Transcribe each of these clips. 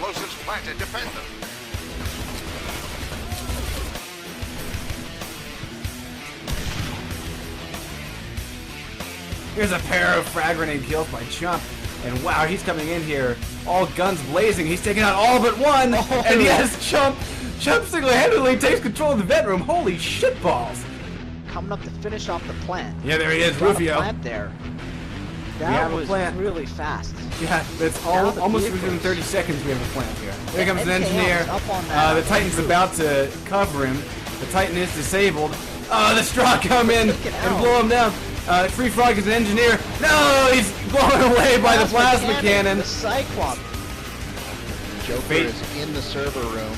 explosives planted. Defend them. Here's a pair of frag grenade kills by Chump. And wow, he's coming in here, all guns blazing. He's taking out all but one. And yes, Chump single-handedly takes control of the vet room. Holy shitballs. Coming up to finish off the plant. Yeah, there he is, Got a Rufio. plant there. That was really fast. Yeah, that's almost within 30 seconds we have a plant here. Here comes an engineer. The Titan's about to cover him. The Titan is disabled. The straw come in and blow him down. Free Frog is an engineer. No, he's blown away by the plasma cannon. The Cyclops. Joker is in the server room.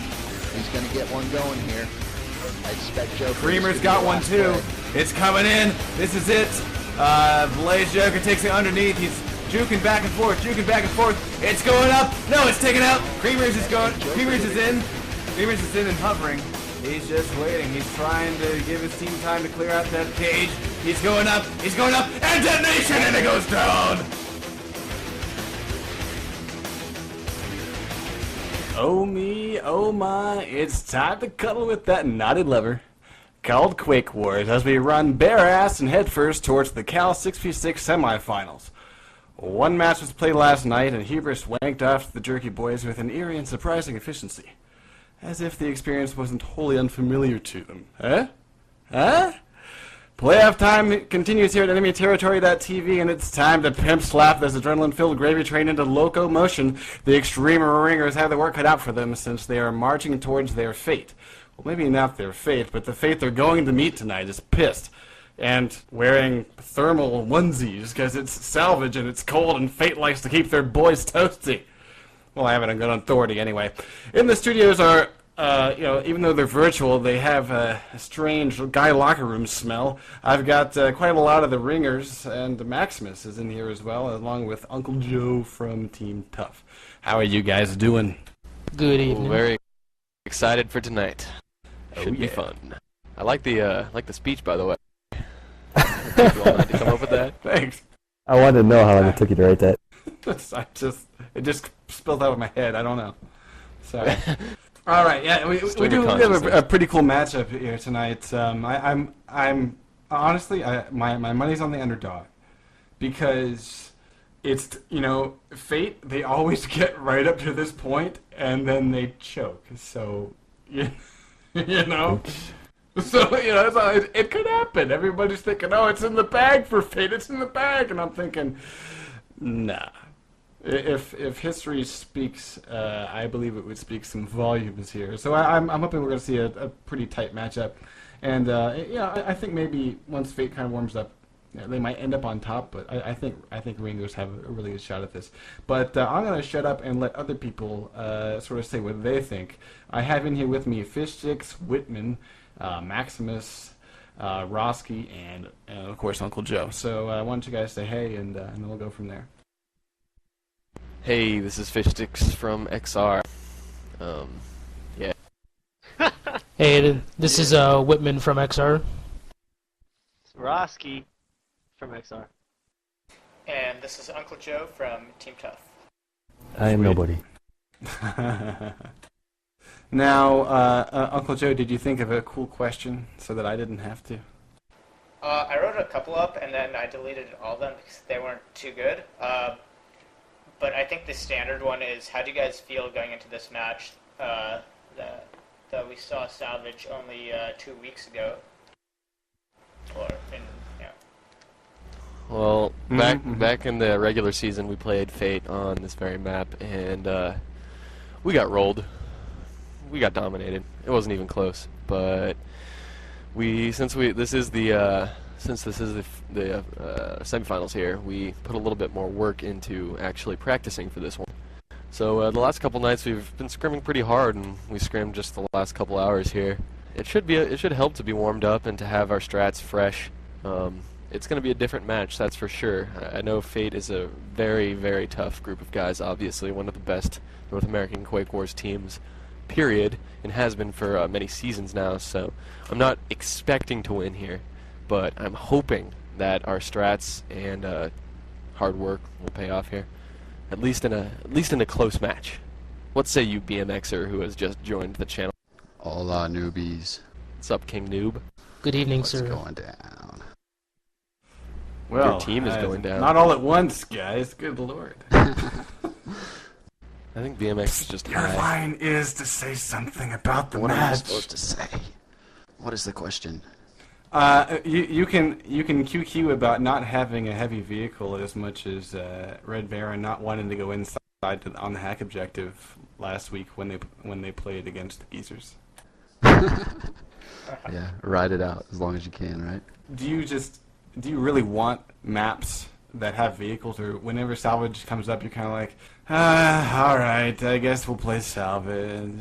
He's going to get one going here. I expect Joker. Creamer's got one too. It's coming in. This is it. Blaze Joker takes it underneath. He's juking back and forth, It's going up. No, it's taken out. Creamers is going. Creamers is in. Creamers is in and hovering. He's just waiting. He's trying to give his team time to clear out that cage. He's going up, and detonation, and it goes down! Oh me, oh my, it's time to cuddle with that knotted lover called Quake Wars as we run bare ass and head first towards the Cal 6v6 semifinals. One match was played last night, and Hubris wanked off the Jerky Boys with an eerie and surprising efficiency. As if the experience wasn't wholly unfamiliar to them. Huh? Playoff time continues here at Enemy Territory.tv, and it's time to pimp slap this adrenaline-filled gravy train into locomotion. The Extreme Ringers have the work cut out for them since they are marching towards their fate. Well, maybe not their fate, but the fate they're going to meet tonight is pissed. And wearing thermal onesies because it's salvage and it's cold and fate likes to keep their boys toasty. Well, I have it on good authority anyway. In the studios are... even though they're virtual, they have a strange guy locker room smell. I've got quite a lot of the ringers, and Maximus is in here as well, along with Uncle Joe from Team Tough. How are you guys doing? Good evening. Very excited for tonight. Should be fun. I like the speech, by the way. It took you all night to come up with that. Thanks. I wanted to know how long it took you to write that. It just spilled out of my head. I don't know. Sorry. All right, yeah, we have a pretty cool matchup here tonight. I'm honestly, my money's on the underdog because it's fate. They always get right up to this point and then they choke. So so it could happen. Everybody's thinking, oh, it's in the bag for fate. It's in the bag, and I'm thinking, nah. If history speaks, I believe it would speak some volumes here. So I'm hoping we're going to see a pretty tight matchup, and I think maybe once fate kind of warms up, they might end up on top. But I think Ringers have a really good shot at this. But I'm going to shut up and let other people sort of say what they think. I have in here with me Fishstix, Whitman, Maximus, Roski, and of course Uncle Joe. So I want you guys to say hey, and then we'll go from there. Hey, this is Fishstix from XR. Yeah. Hey, this is Whitman from XR. It's Roski from XR. And this is Uncle Joe from Team Tough. I am nobody. Now, Uncle Joe, did you think of a cool question so that I didn't have to? I wrote a couple up, and then I deleted all of them because they weren't too good. But I think the standard one is, how do you guys feel going into this match that we saw salvage only 2 weeks ago? Well, back in the regular season, we played Fate on this very map, and we got rolled. We got dominated. It wasn't even close. But since this is the semifinals here, we put a little bit more work into actually practicing for this one. So the last couple nights we've been scrimming pretty hard, and we scrimmed just the last couple hours here. It should help to be warmed up and to have our strats fresh. It's going to be a different match, that's for sure. I know Fate is a very, very tough group of guys, obviously one of the best North American Quake Wars teams, period, and has been for many seasons now, so I'm not expecting to win here. But I'm hoping that our strats and hard work will pay off here, at least in a close match. What say you, BMXer, who has just joined the channel? Hola, newbies. What's up, King Noob? Good evening, What's sir. going down? Well, Your team is going down. Not all at once, guys. Good lord. I think BMX is just Your high. line is to say something about the What am I match. supposed to say? What is the question? You can QQ about not having a heavy vehicle as much as Red Baron not wanting to go inside on the hack objective last week when they played against the Geezers. Yeah, ride it out as long as you can, right? Do you really want maps that have vehicles, or whenever salvage comes up, you're kind of like, all right, I guess we'll play salvage.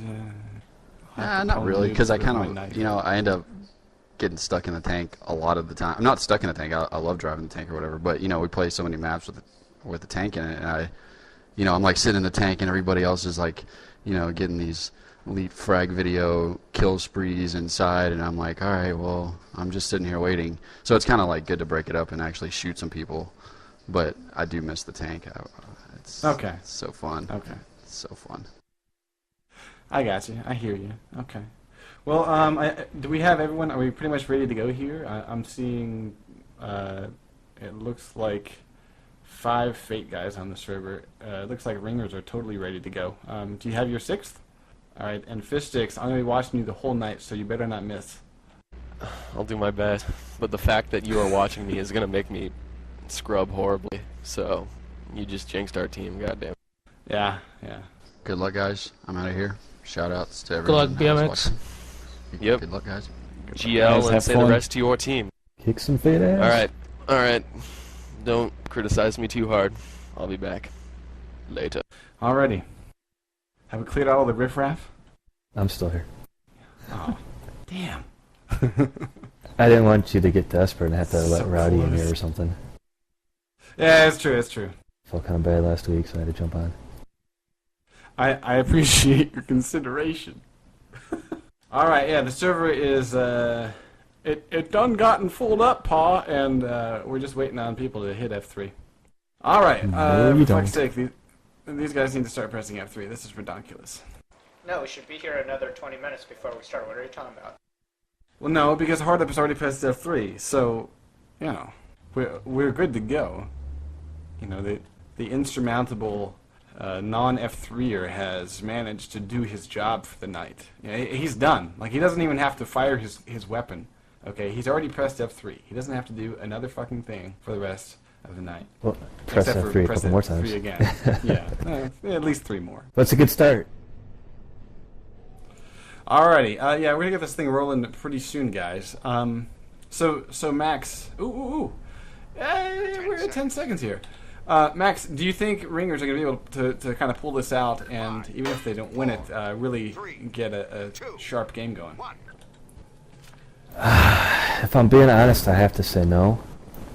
Not really, because I kind of, night. you know, I end up getting stuck in the tank a lot of the time. I'm not stuck in the tank. I love driving the tank or whatever, but you know, we play so many maps with the tank in it, and I'm like sitting in the tank, and everybody else is like, you know, getting these elite frag video kill sprees inside, and I'm like, all right, well, I'm just sitting here waiting. So it's kind of like good to break it up and actually shoot some people, but I do miss the tank. It's so fun. Okay. It's so fun. I got you. I hear you. Okay. Well, do we have everyone? Are we pretty much ready to go here? I'm seeing. It looks like 5 Fate guys on the server. It looks like Ringers are totally ready to go. Do you have your 6th? All right. And Fishstix, I'm gonna be watching you the whole night, so you better not miss. I'll do my best, but the fact that you are watching me is gonna make me scrub horribly. So you just jinxed our team. Goddamn. Yeah. Good luck, guys. I'm out of here. Shout outs to Good luck, everyone. BMX. Yep. Good luck, guys. GL and have say the fun. rest to your team. Kick some fade ass. All right. Don't criticize me too hard. I'll be back later. Alrighty. Have we cleared out all the riffraff? I'm still here. Oh, damn. I didn't want you to get desperate and have to let So Rowdy in close. here or something. Yeah, it's true. It's true. Felt kind of bad last week, so I had to jump on. I appreciate your consideration. All right, yeah, the server is it done gotten full up, Pa, and we're just waiting on people to hit F3. All right, No, you for fuck's don't. sake, these guys need to start pressing F3. This is ridiculous. No, we should be here another 20 minutes before we start. What are you talking about? Well, no, because Hard Up has already pressed F3, so you know we're good to go. You know the insurmountable non-F3er has managed to do his job for the night. You know, he's done. Like, he doesn't even have to fire his weapon. Okay, he's already pressed F3. He doesn't have to do another fucking thing for the rest of the night. Well, press Except for F3 a press couple more F3 times. again. Yeah, at least 3 more. But it's a good start. Alrighty, yeah, we're gonna get this thing rolling pretty soon, guys. So Max, we're at 10 seconds here. Max, do you think Ringers are gonna be able to kind of pull this out, and even if they don't win it, really get a sharp game going? If I'm being honest, I have to say no.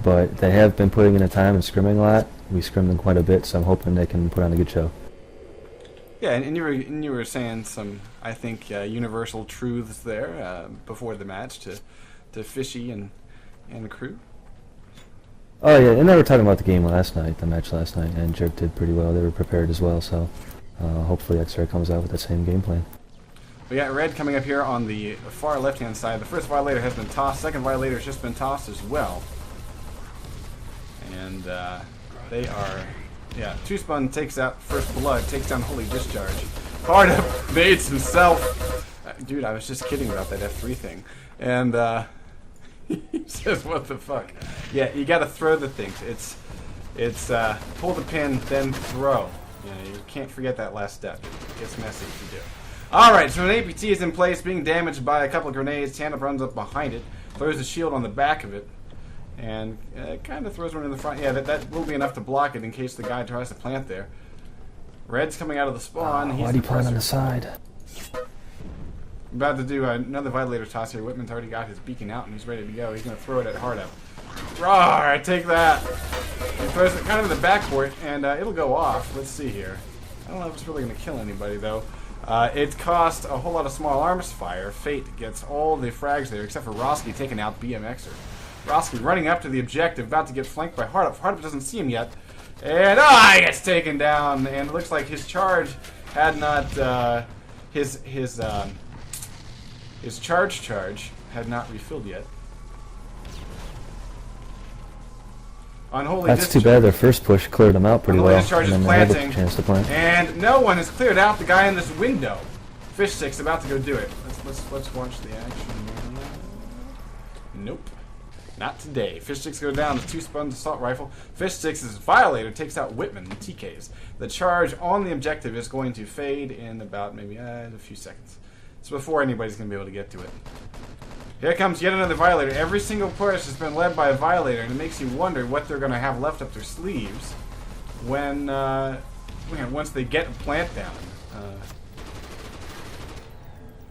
But they have been putting in the time and scrimming a lot. We scrimmed them quite a bit, so I'm hoping they can put on a good show. Yeah, and you were saying some, I think, universal truths there before the match to Fishy and crew. Oh yeah, and they were talking about the match last night, and Jerk did pretty well. They were prepared as well, so hopefully X-Ray comes out with that same game plan. We got Red coming up here on the far left-hand side. The first violator has been tossed. Second violator has just been tossed as well. And they are, yeah, Two Spun takes out First Blood, takes down Holy Discharge. Hard Up Bates himself. Dude, I was just kidding about that F3 thing. And he says, what the fuck? Yeah, you gotta throw the things. It's pull the pin, then throw. You know, you can't forget that last step. It gets messy if you do. Alright, so an APT is in place, being damaged by a couple of grenades. Tanip runs up behind it, throws a shield on the back of it, and kind of throws one in the front. Yeah, that will be enough to block it in case the guy tries to plant there. Red's coming out of the spawn. Why'd he plant on the side? About to do another Violator toss here. Whitman's already got his beacon out and he's ready to go. He's going to throw it at Hard Up. Rawr, take that. He throws it kind of in the backport and it'll go off. Let's see here. I don't know if it's really going to kill anybody though. It cost a whole lot of small arms fire. Fate gets all the frags there except for Roski taking out BMXer. Roski running up to the objective, about to get flanked by Hard Up. Hard Up doesn't see him yet. And he gets taken down. And it looks like his charge had not his charge had not refilled yet. Unholy That's too bad. Their first push cleared them out pretty well, Discharge and then is they had planting, a chance to plant. and no one has cleared out the guy in this window. Fishstix about to go do it. Let's watch the action. Nope. Not today. Fishstix go down with 2 spuns assault rifle. Fishstix's Violator takes out Whitman and TKs. The charge on the objective is going to fade in about maybe a few seconds. It's before anybody's going to be able to get to it. Here comes yet another Violator. Every single push has been led by a Violator, and it makes you wonder what they're going to have left up their sleeves when once they get a plant down.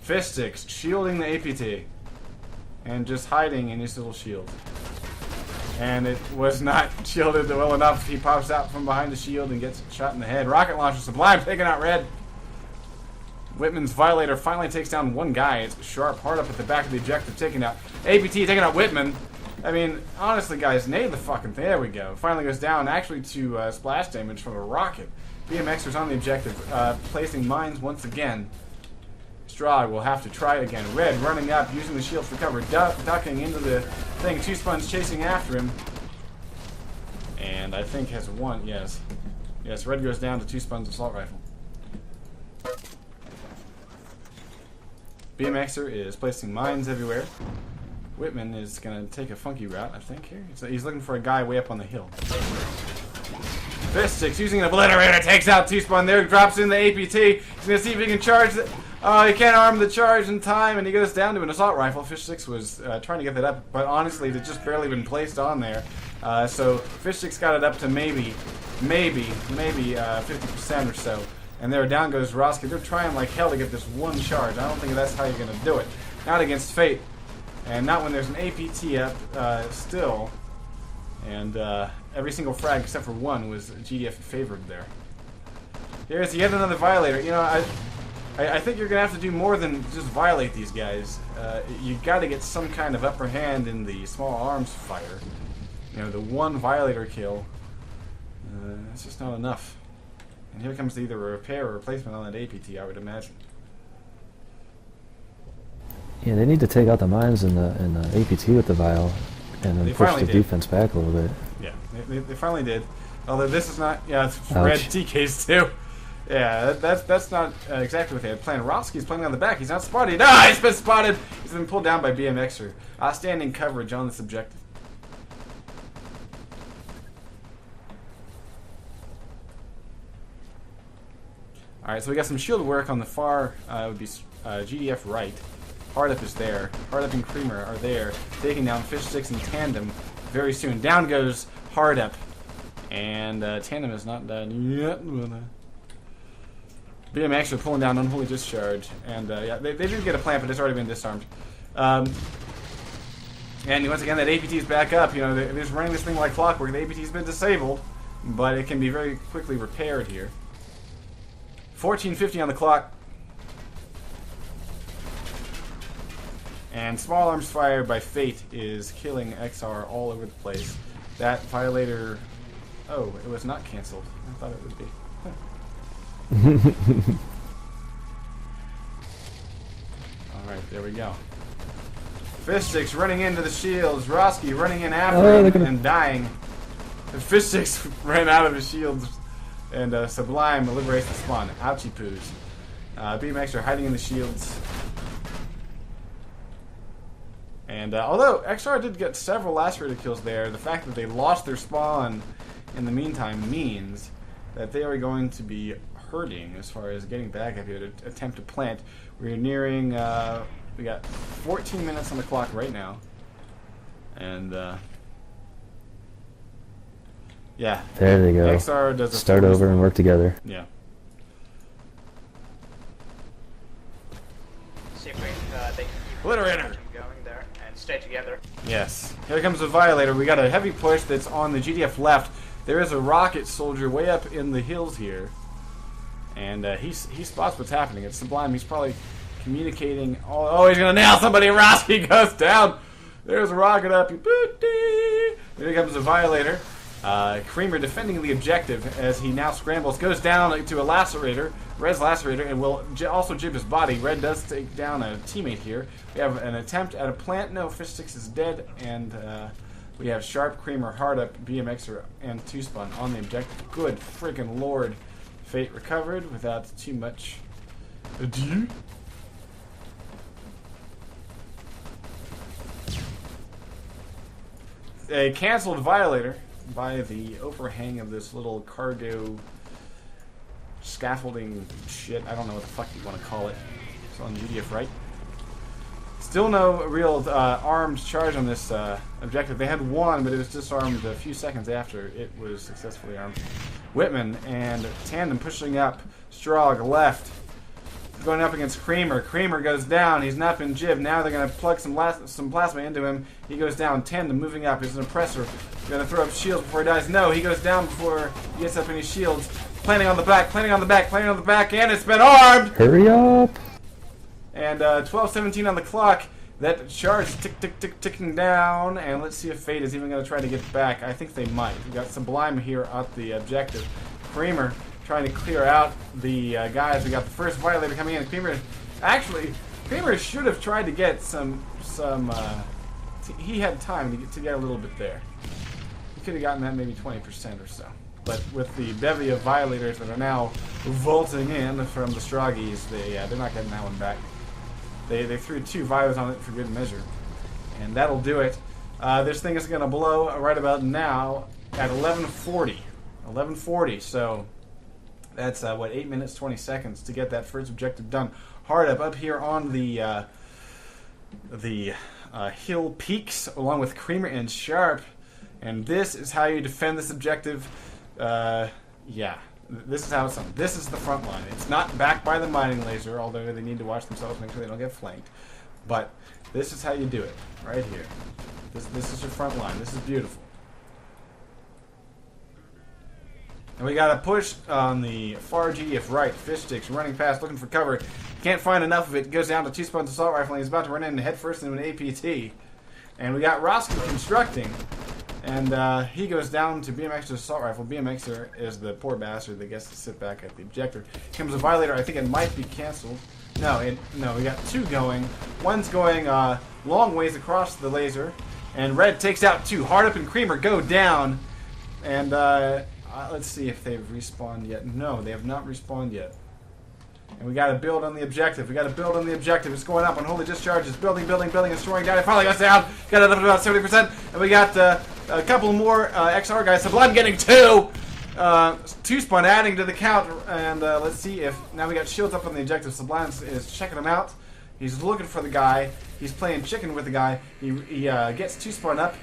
Fishstix shielding the APT. And just hiding in his little shield. And it was not shielded well enough. He pops out from behind the shield and gets shot in the head. Rocket launcher, Sublime taking out Red. Whitman's Violator finally takes down one guy. It's sharp, hard up at the back of the objective, taking out APT, taking out Whitman. I mean, honestly, guys, nailed the fucking thing. There we go. Finally goes down, actually to splash damage from a rocket. BMXers on the objective, placing mines once again. Strahd will have to try again. Red running up, using the shield for cover, ducking into the thing. 2 spuns chasing after him. And I think has one, yes. Yes, Red goes down to 2 spuns assault rifle. BMXer is placing mines everywhere. Whitman is going to take a funky route, I think, here. So he's looking for a guy way up on the hill. Fishstix using an obliterator, takes out 2 spun there, drops in the APT. He's going to see if he can charge it. He can't arm the charge in time, and he goes down to an assault rifle. Fishstix was trying to get that up, but honestly, it just barely been placed on there. So Fishstix got it up to maybe 50% or so. And there down goes Roski. They're trying like hell to get this one charge. I don't think that's how you're going to do it. Not against Fate. And not when there's an APT up still. And every single frag except for one was GDF favored there. Here's yet another Violator. You know, I think you're going to have to do more than just violate these guys. You got to get some kind of upper hand in the small arms fire. You know, the one Violator kill, that's just not enough. And here comes either a repair or replacement on that APT, I would imagine. Yeah, they need to take out the mines in the APT with the vial, and then push the defense back a little bit. Yeah, they finally did. Although this is not, yeah, it's Red TKs too. Yeah, that's not exactly what they had planned. Roski's playing on the back. He's not spotted. Ah, he's been spotted. He's been pulled down by BMXer. Outstanding coverage on this objective. All right, so we got some shield work on the far. Would be GDF right. Hard Up is there. Hard Up and Creamer are there, taking down Fishstix in tandem very soon. Down goes Hard Up, and tandem is not done yet. BMX are pulling down Unholy Discharge, and yeah, they did get a plant, but it's already been disarmed. And once again, that APT is back up. You know, they're just running this thing like clockwork. The APT's been disabled, but it can be very quickly repaired here. 14:50 on the clock. And small arms fire by Fate is killing XR all over the place. That Violator... Oh, it was not cancelled. I thought it would be. Alright, there we go. Fishstix running into the shields. Roski running in after him and dying. And Fishstix ran out of his shields. And Sublime liberates the spawn. Ouchie poos. BMX are hiding in the shields. And although XR did get several lacerator kills there, the fact that they lost their spawn in the meantime means that they are going to be hurting as far as getting back up here to attempt to plant. We're nearing, we got 14 minutes on the clock right now. And, yeah. There they go. XR does a start over and work together. Yeah. See if we, they can keep Obliterator going there and stay together. Yes. Here comes the Violator. We got a heavy push that's on the GDF left. There is a rocket soldier way up in the hills here. And he spots what's happening. It's Sublime. He's probably communicating. Oh, he's going to nail somebody. Roski goes down. There's a rocket up. Here comes the Violator. Creamer defending the objective as he now scrambles. Goes down to a lacerator. Red's lacerator and will also jib his body. Red does take down a teammate here. We have an attempt at a plant. No, Fishstix is dead, and we have Sharp, Creamer, Hard Up, BMXer, and 2Spun on the objective. Good friggin' lord. Fate recovered without too much ado. A canceled Violator by the overhang of this little cargo scaffolding shit. I don't know what the fuck you want to call it. It's on UDF, right? Still no real armed charge on this objective. They had one, but it was disarmed a few seconds after it was successfully armed. Whitman and Tandem pushing up. Strog left. Going up against Creamer. Creamer goes down. He's not been jibbed. Now they're going to plug some plasma into him. He goes down. Tandem moving up. He's an oppressor. Going to throw up shields before he dies. No, he goes down before he gets up any shields. Planning on the back, planning on the back, planning on the back, and it's been armed! Hurry up! And 12:17 on the clock. That charge is ticking down, and let's see if Fate is even going to try to get back. I think they might. We got Sublime here at the objective. Creamer trying to clear out the guys. We got the first Violator coming in. Creamer should have tried to get some he had time to get a little bit there. He could have gotten that maybe 20% or so. But with the bevy of Violators that are now vaulting in from the Stroggies, they're not getting that one back. They threw 2 Vios on it for good measure. And that'll do it. This thing is going to blow right about now at 11:40. 11:40, so that's, 8 minutes, 20 seconds to get that first objective done. Hard up here on the hill peaks, along with Creamer and Sharp. And this is how you defend this objective. Yeah, this is how it's done. This is the front line. It's not backed by the mining laser, although they need to watch themselves, make sure they don't get flanked. But this is how you do it, right here. This is your front line. This is beautiful. And we got a push on the far GDF right. Fishstix running past, looking for cover. Can't find enough of it. Goes down to 2Spun's assault rifle, and he's about to run in head first into an APT. And we got Roski constructing. And he goes down to BMXer's assault rifle. BMXer is the poor bastard that gets to sit back at the objective. Here comes a Violator. I think it might be canceled. No, we got 2 going. One's going long ways across the laser. And Red takes out 2. Hard Up and Creamer go down. And let's see if they've respawned yet. No, they have not respawned yet. And we got to build on the objective. It's going up on holy discharges. Building, and destroying down. It finally got down. Got it up to about 70%. And we got a couple more XR guys. Sublime getting 2. 2Spun adding to the count. And let's see if now we got shields up on the objective. Sublime is checking them out. He's looking for the guy. He's playing chicken with the guy. He gets 2Spun up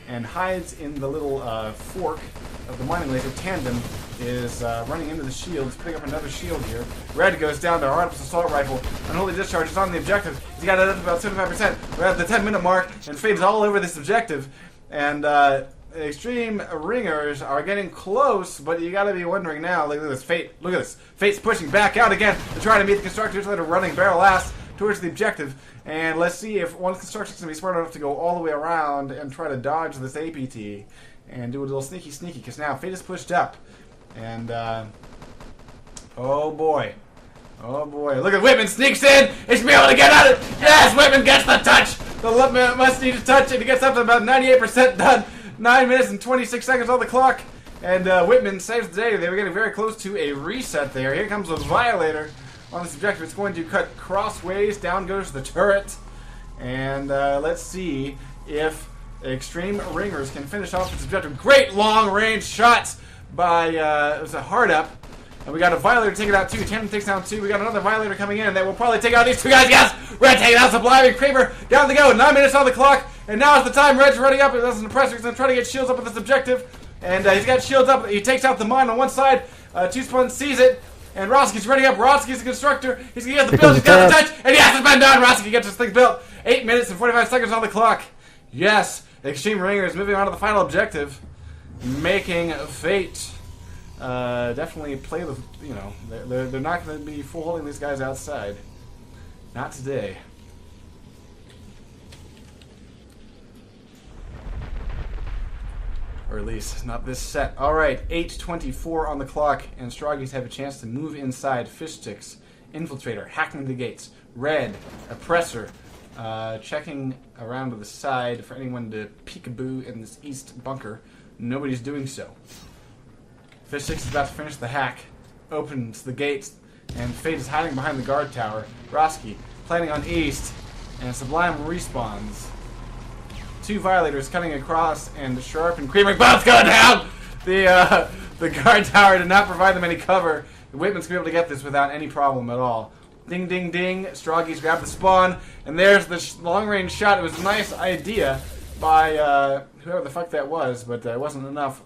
and hides in the little fork of the mining laser. Tandem is running into the shields, putting up another shield here. Red goes down to Hard Up's assault rifle. Unholy discharge is on the objective. He's got it up to about 75%. We're at the 10-minute mark, and Fate is all over this objective. And Extreme Ringers are getting close, but you got to be wondering now. Look at this, Fate. Look at this. Fate's pushing back out again to try to meet the constructors that are running barrel ass towards the objective. And let's see if one constructor's going to be smart enough to go all the way around and try to dodge this APT and do a little sneaky, because now Fate is pushed up. And, oh boy. Look at Whitman sneaks in. He should be able to get at it. Yes, Whitman gets the touch. The must need to touch it. He gets up to about 98% done. 9 minutes and 26 seconds on the clock. And Whitman saves the day. They were getting very close to a reset there. Here comes a Violator on this objective. It's going to cut crossways. Down goes the turret. And let's see if Extreme Ringers can finish off this objective. Great long-range shots by it was a Hard Up. And we got a Violator taking out 2. Tandem takes down 2. We got another Violator coming in that will probably take out these 2 guys. Yes! Red taking out Sublime and Creamer. Down they go. 9 minutes on the clock. And now is the time. Red's running up. That's an oppressor. He's going to try to get shields up with this objective. And he's got shields up. He takes out the mine on one side. 2Spun sees it. And Roski's running up. Roski's the constructor. He's going to get the build. He's got the touch. And yes, it's been done. Roski gets this thing built. 8 minutes and 45 seconds on the clock. Yes. Extreme Ringers moving on to the final objective. Making Fate definitely play the, they're not going to be full holding these guys outside. Not today. Or at least not this set. Alright, 8:24 on the clock, and Stroggies have a chance to move inside. Fishstix, Infiltrator, hacking the gates. Red, Oppressor, checking around to the side for anyone to peekaboo in this east bunker. Nobody's doing so. Fishstix is about to finish the hack, opens the gates, and Fate is hiding behind the guard tower. Roski planning on east, and Sublime respawns. Two Violators cutting across, and Sharp and Creamer both go down! The guard tower did not provide them any cover. The Whitman's going to be able to get this without any problem at all. Ding, ding, ding. Stroggies grab the spawn, and there's the long-range shot. It was a nice idea by whoever the fuck that was, but it wasn't enough.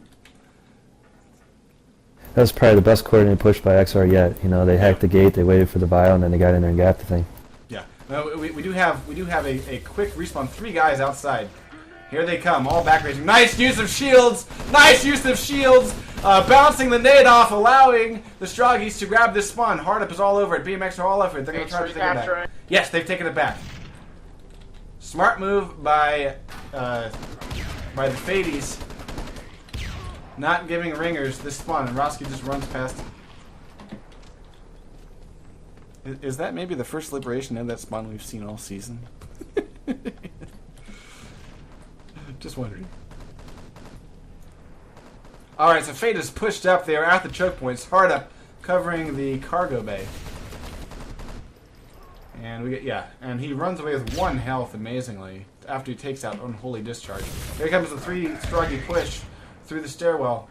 That was probably the best coordinated push by XR yet. You know, they hacked the gate, they waited for the bio, and then they got in there and got the thing. Yeah. No, we do have a quick respawn. 3 guys outside. Here they come, all back raging. Nice use of shields! Nice use of shields! Bouncing the nade off, allowing the Stroggies to grab this spawn. Hard up is all over it. BMX are all over it. They're going to try to take it back. Yes, they've taken it back. Smart move by the Fadies. Not giving ringers this spawn, and Roski just runs past him. Is that maybe the first liberation of that spawn we've seen all season? Just wondering. Alright, so Fate is pushed up. They are at the choke points. Hard up, covering the cargo bay. And we get, yeah, and he runs away with 1 health, amazingly, after he takes out Unholy Discharge. Here comes the 3 Stroggy push through the stairwell.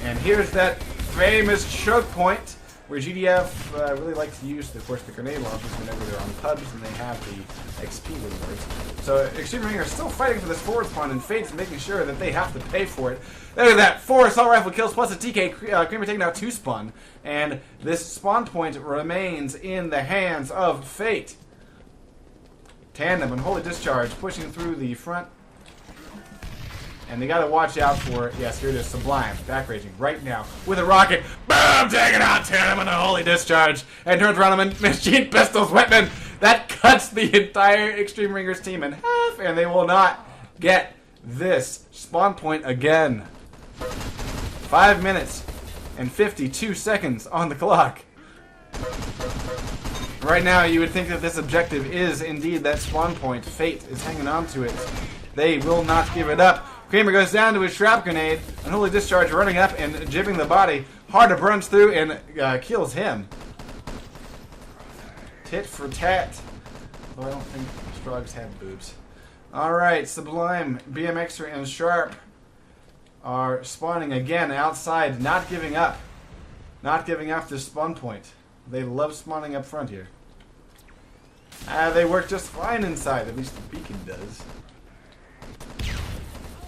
And here's that famous choke point where GDF really likes to use, of course, the grenade launchers whenever they're on pubs and they have the XP rewards. So Extreme Ring are still fighting for this forward spawn, and Fate's making sure that they have to pay for it. Look at that, 4 assault rifle kills plus a TK. Creamer taking out 2 spawn, and this spawn point remains in the hands of Fate. Tandem and Holy Discharge pushing through the front. And they gotta watch out for, yes, here it is, Sublime, back raging right now with a rocket. Boom! Taking out Tandem and a Holy Discharge. And turns around and machine pistols Whitman. That cuts the entire Extreme Ringers team in half, and they will not get this spawn point again. 5 minutes and 52 seconds on the clock. Right now, you would think that this objective is indeed that spawn point. Fate is hanging on to it. They will not give it up. Kramer goes down to his trap grenade. Unholy Discharge running up and jibbing the body. Hard runs through and kills him. Tit for tat. Though I don't think Strogs have boobs. Alright, Sublime, BMXer, and Sharp are spawning again outside, not giving up. Not giving up this spawn point. They love spawning up front here. They work just fine inside, at least the beacon does.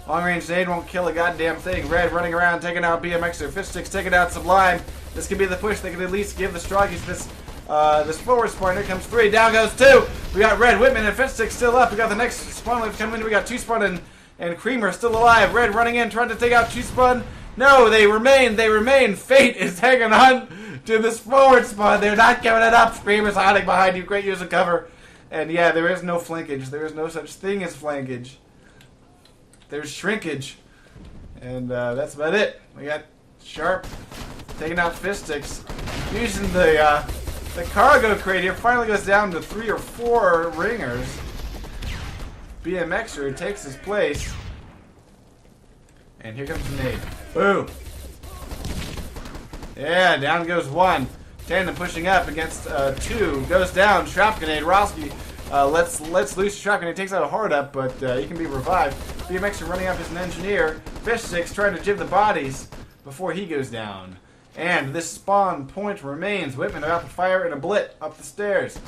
Long range nade won't kill a goddamn thing. Red running around, taking out BMXer. Fishstix taking out Sublime. This could be the push. They could at least give the Stroggies this forward spawn. Here comes 3. Down goes 2. We got Red, Whitman, and Fishstix still up. We got the next spawn wave coming in. We got 2 spawn and Creamer still alive. Red running in, trying to take out 2 spawn. No, they remain. They remain. Fate is hanging on to this forward spawn. They're not giving it up. Creamer's hiding behind you. Great use of cover. And yeah, there is no flankage. There is no such thing as flankage. There's shrinkage. And that's about it. We got Sharp taking out Fishstix. Using the cargo crate here. Finally goes down to 3 or 4 ringers. BMXer takes his place. And here comes the nade. Boom. Yeah, down goes 1. Tandem pushing up against 2. Goes down. Trap grenade. Roski lets loose trap grenade. Takes out a hard up, but he can be revived. BMXer running up as an engineer. Fishstix trying to jib the bodies before he goes down. And this spawn point remains. Whitman about to fire in a blit up the stairs.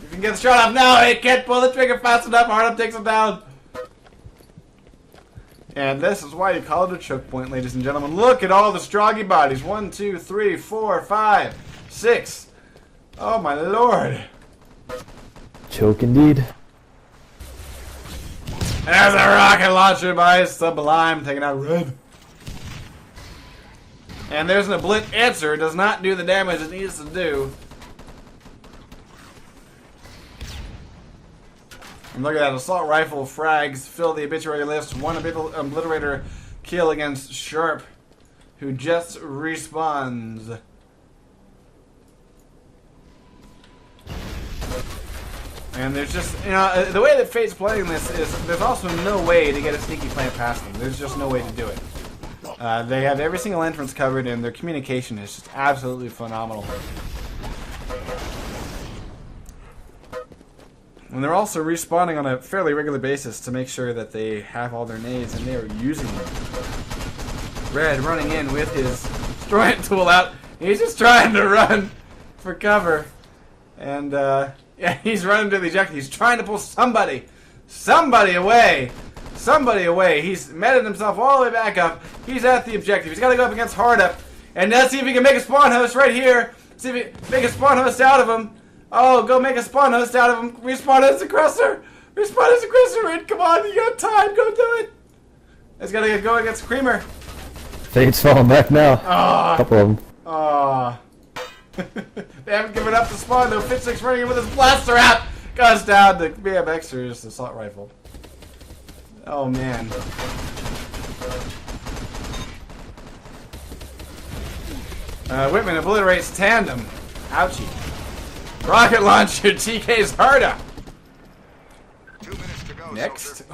You can get the shot off now. He can't pull the trigger fast enough. Hard up takes him down. And this is why you call it a choke point, ladies and gentlemen. Look at all the Stroggy bodies. 1, 2, 3, 4, 5, 6. Oh my lord. Choke indeed. There's a rocket launcher by Sublime taking out Red. And there's an Oblit answer. It does not do the damage it needs to do. And look at that, assault rifle frags fill the obituary list. One obliterator kill against Sharp, who just respawns. And there's just, you know, the way that Fate's playing this is there's also no way to get a sneaky plant past them. There's just no way to do it. They have every single entrance covered, and their communication is just absolutely phenomenal. And they're also respawning on a fairly regular basis to make sure that they have all their nades, and they are using them. Red running in with his Destroyant tool out. He's just trying to run for cover. And, yeah, he's running to the ejector. He's trying to pull somebody away. Somebody away. He's meted himself all the way back up. He's at the objective. He's got to go up against Hardup. And let's see if he can make a spawn host right here. See if he can make a spawn host out of him. Oh, go make a spawn host out of him. Respawn as aggressor. Respawn as aggressor. Red, come on. You got time. Go do it. He's got to get going against Creamer. Fate's falling back now. A couple of them. Oh. They haven't given up the spawn though. Fishstix running in with his blaster out. Goes down to BMXer's assault rifle. Oh man. Whitman obliterates Tandem. Ouchie. Rocket launcher TK's Harda. 2 minutes to go. Next.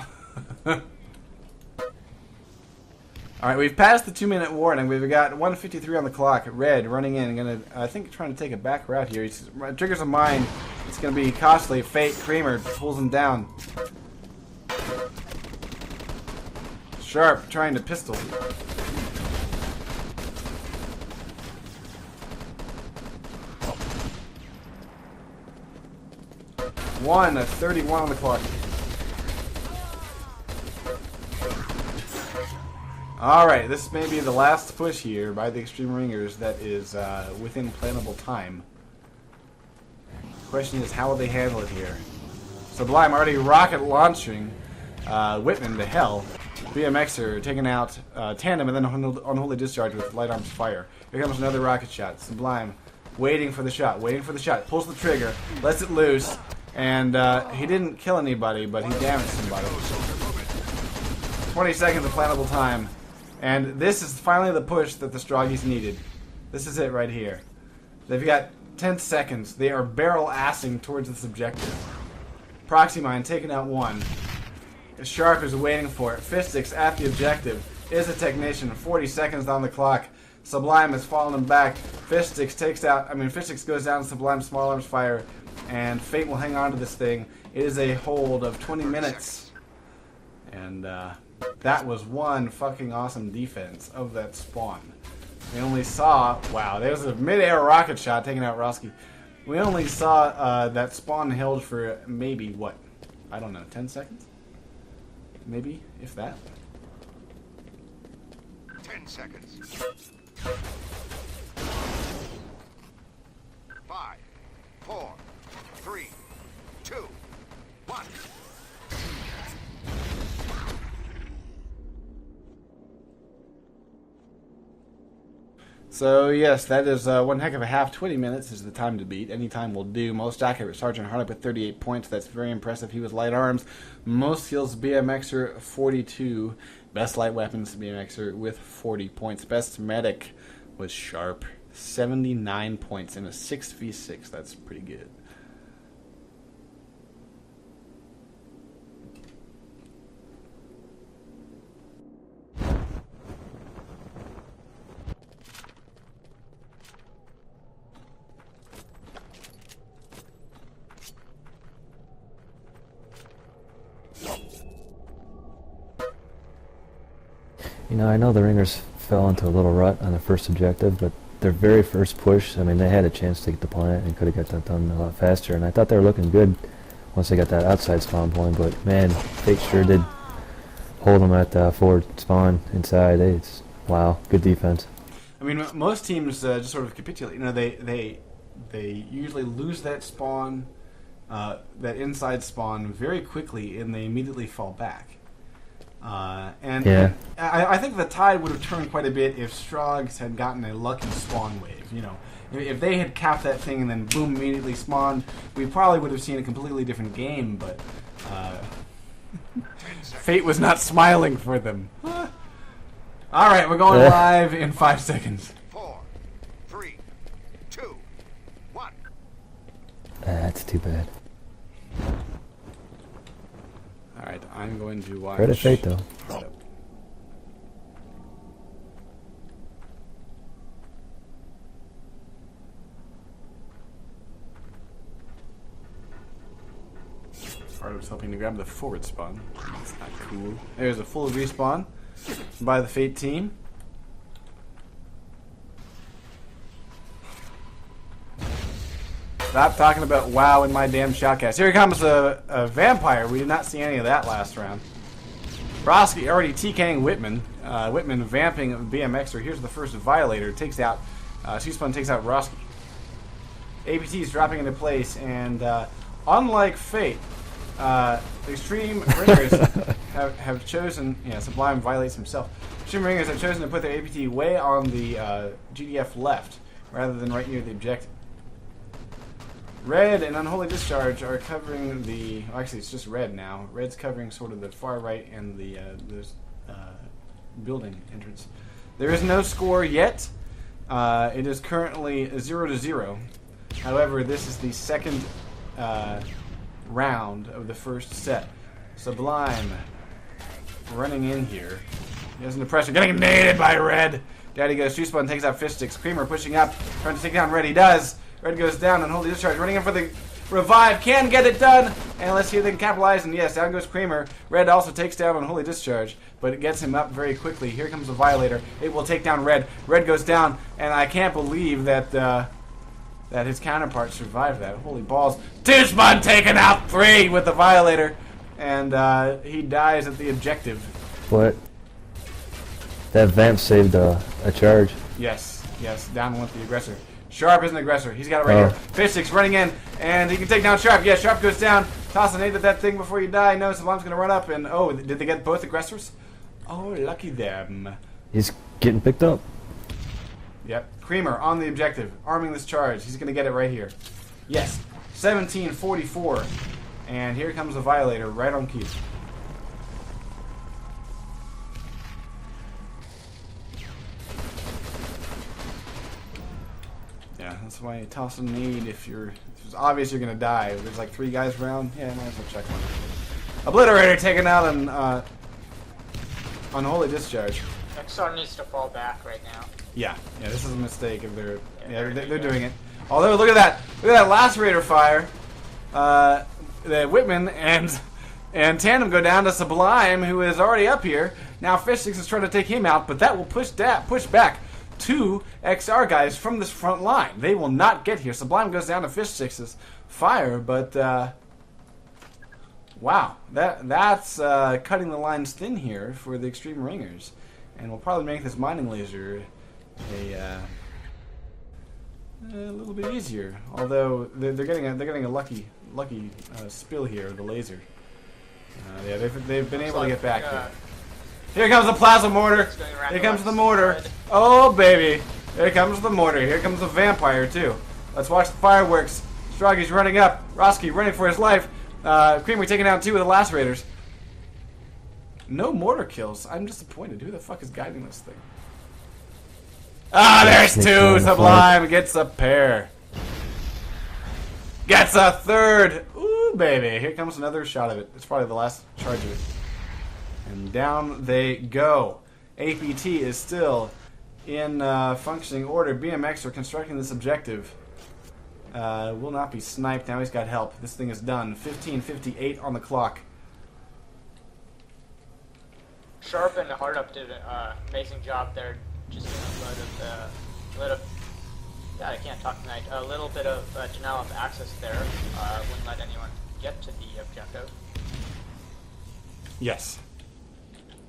Alright, we've passed the 2-minute warning. We've got 1:53 on the clock. Red running in. Gonna, I think, trying to take a back route here. He's, triggers a mine. It's going to be costly. Fate Creamer pulls him down. Sharp trying to pistol. One, 31 on the clock. Alright, this may be the last push here by the Extreme Ringers that is within plannable time. The question is, how will they handle it here? Sublime already rocket launching Whitman to hell. BMXer taking out Tandem and then unholy discharge with light arms fire. Here comes another rocket shot. Sublime waiting for the shot, pulls the trigger, lets it loose, and he didn't kill anybody, but he damaged somebody. 20 seconds of plannable time. And this is finally the push that the Stroggies needed. This is it right here. They've got 10 seconds. They are barrel-assing towards this objective. Proxy Mine taking out one. Sharp is waiting for it. Fishstix at the objective. Is a technician. 40 seconds on the clock. Sublime has fallen him back. Fishstix goes down. Sublime small arms fire. And Fate will hang on to this thing. It is a hold of 20 minutes. And, that was one fucking awesome defense of that spawn. We only saw... Wow, there's a mid-air rocket shot taking out Roski. We only saw that spawn held for maybe, what? I don't know, 10 seconds? Maybe, if that. 10 seconds. 5, 4, 3, 2, 1. So, yes, that is one heck of a half. 20 minutes is the time to beat. Any time will do. Most accurate, Sergeant Hardup with 38 points. That's very impressive. He was light arms. Most kills, BMXer, 42. Best light weapons, BMXer with 40 points. Best medic was Sharp, 79 points in a 6v6. That's pretty good. You know, I know the Ringers fell into a little rut on the first objective, but their very first push, I mean, they had a chance to get the plant and could have got that done a lot faster, and I thought they were looking good once they got that outside spawn point, but man, Fate sure did hold them at forward spawn inside. It's, wow, good defense. I mean, most teams just sort of capitulate. You know, they usually lose that spawn, that inside spawn very quickly, and they immediately fall back. Yeah. I think the tide would have turned quite a bit if Strogs had gotten a lucky spawn wave. You know, if they had capped that thing and then boom, immediately spawned, we probably would have seen a completely different game. But Fate was not smiling for them. Alright, we're going live in 5 seconds. 4, 3, 2, 1. That's too bad. Alright, I'm going to watch. Credit Fate, though. Artup's helping to grab the forward spawn. That's not cool. There's a full respawn by the Fate team. Stop talking about WoW in my damn shoutcast. Here comes a vampire. We did not see any of that last round. Broski already TKing Whitman. Whitman vamping BMXer. Here's the first Violator. Takes out, C-Spun takes out Broski. APT is dropping into place, and unlike Fate, the Extreme Ringers have chosen, Sublime violates himself. Extreme Ringers have chosen to put their APT way on the GDF left, rather than right near the objective. Red and Unholy Discharge are covering the, well, actually it's just Red now. Red's covering sort of the far right and the building entrance. There is no score yet. It is currently 0-0. However, this is the second round of the first set. Sublime running in here. He has an impression, getting naded by Red. Daddy goes, Shoespun takes out Fishstix. Creamer pushing up, trying to take down Red. He does. Red goes down, Unholy Discharge, running in for the revive, can get it done, and let's see if they can capitalize, and yes, down goes Creamer. Red also takes down Unholy Discharge, but it gets him up very quickly. Here comes the Violator. It will take down Red. Red goes down, and I can't believe that that his counterpart survived that. Holy balls. Tishman taking out 3 with the Violator, and he dies at the objective. What? That vamp saved a charge. Yes, down went the aggressor. Sharp is an aggressor. He's got it right here. Fishstix running in, and he can take down Sharp. Yeah, Sharp goes down. Toss an 8 at that thing before you die. No, Sublime's going to run up, and oh, did they get both aggressors? Oh, lucky them. He's getting picked up. Yep. Creamer on the objective, arming this charge. He's going to get it right here. Yes. 1744. And here comes the Violator right on cue. Yeah, that's why you toss a nade if it's obvious you're going to die. If there's like 3 guys around, yeah, might as well check one. Obliterator taking out an Unholy Discharge. XR needs to fall back right now. Yeah, this is a mistake if they're they're doing it. Although look at that lacerator fire. The Whitman and Tandem go down to Sublime, who is already up here. Now Fishstix is trying to take him out, but that will push back 2 XR guys from this front line. They will not get here. Sublime goes down to Fishstix's fire, but wow, that's cutting the lines thin here for the Extreme Ringers, and will probably make this mining laser a little bit easier. Although they're getting a lucky spill here, the laser. Yeah, they've been able to get back here. Here comes the plasma mortar. Here comes the mortar. Oh baby, here comes the mortar. Here comes the vampire too. Let's watch the fireworks. Stroggy's running up. Roski running for his life. Creamer taking down 2 of the lacerators. No mortar kills. I'm disappointed. Who the fuck is guiding this thing? Ah, there's 2. Sublime gets a pair. Gets a 3rd. Ooh, baby. Here comes another shot of it. It's probably the last charge of it. And down they go. APT is still in functioning order. BMX are constructing this objective. Will not be sniped. Now he's got help. This thing is done. 15:58 on the clock. Sharp and Hardup did an amazing job there. Just a little yeah, I can't talk tonight. A little bit of denial of access there. Wouldn't let anyone get to the objective. Yes.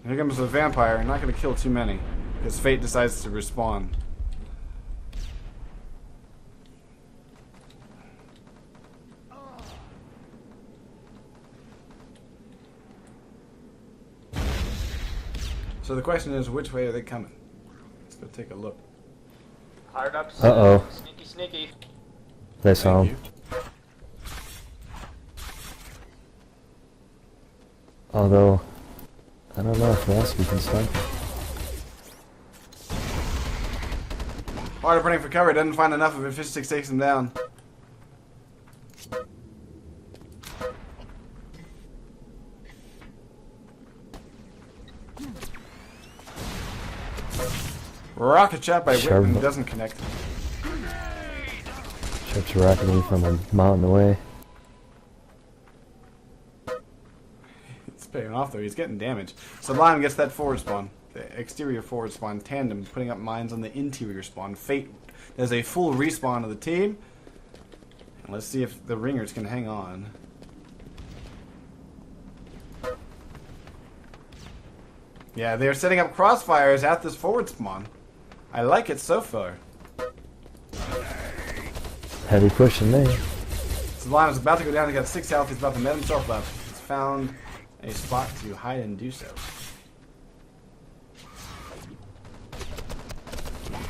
Here comes the vampire. Not going to kill too many, because Fate decides to respawn. So the question is, which way are they coming? Let's go take a look. Hardup's sneaky. They saw him. Although, I don't know if Rosky can stop. Hard running for cover, doesn't find enough of it. Fishstix takes him down. Rocket shot by Whitman doesn't connect. Sharp's rocketing from a mountain away. It's paying off though, he's getting damage. Sublime gets that forward spawn. The exterior forward spawn. Tandem putting up mines on the interior spawn. Fate does a full respawn of the team. And let's see if the Ringers can hang on. Yeah, they're setting up crossfires at this forward spawn. I like it so far. Heavy push in there. Sublime is about to go down. He got 6 health. He's about to met himself up. He's found a spot to hide and do so.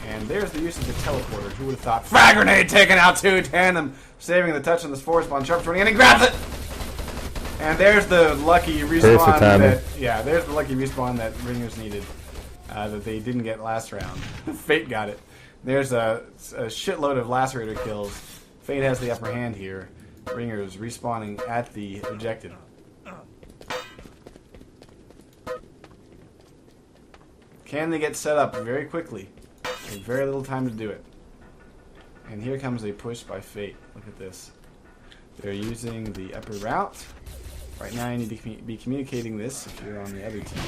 And there's the use of the teleporter. Who would have thought? Frag grenade taken out too. Tandem saving the touch on this forward spawn. Sharp's running in and grabs it. And there's the lucky respawn that there's the lucky respawn that Ringers needed that they didn't get last round. Fate got it. There's a shitload of lacerator kills. Fate has the upper hand here. Ringers respawning at the objective. Can they get set up very quickly? With very little time to do it. And here comes a push by Fate. Look at this. They're using the upper route. Right now you need to be communicating this if you're on the other team.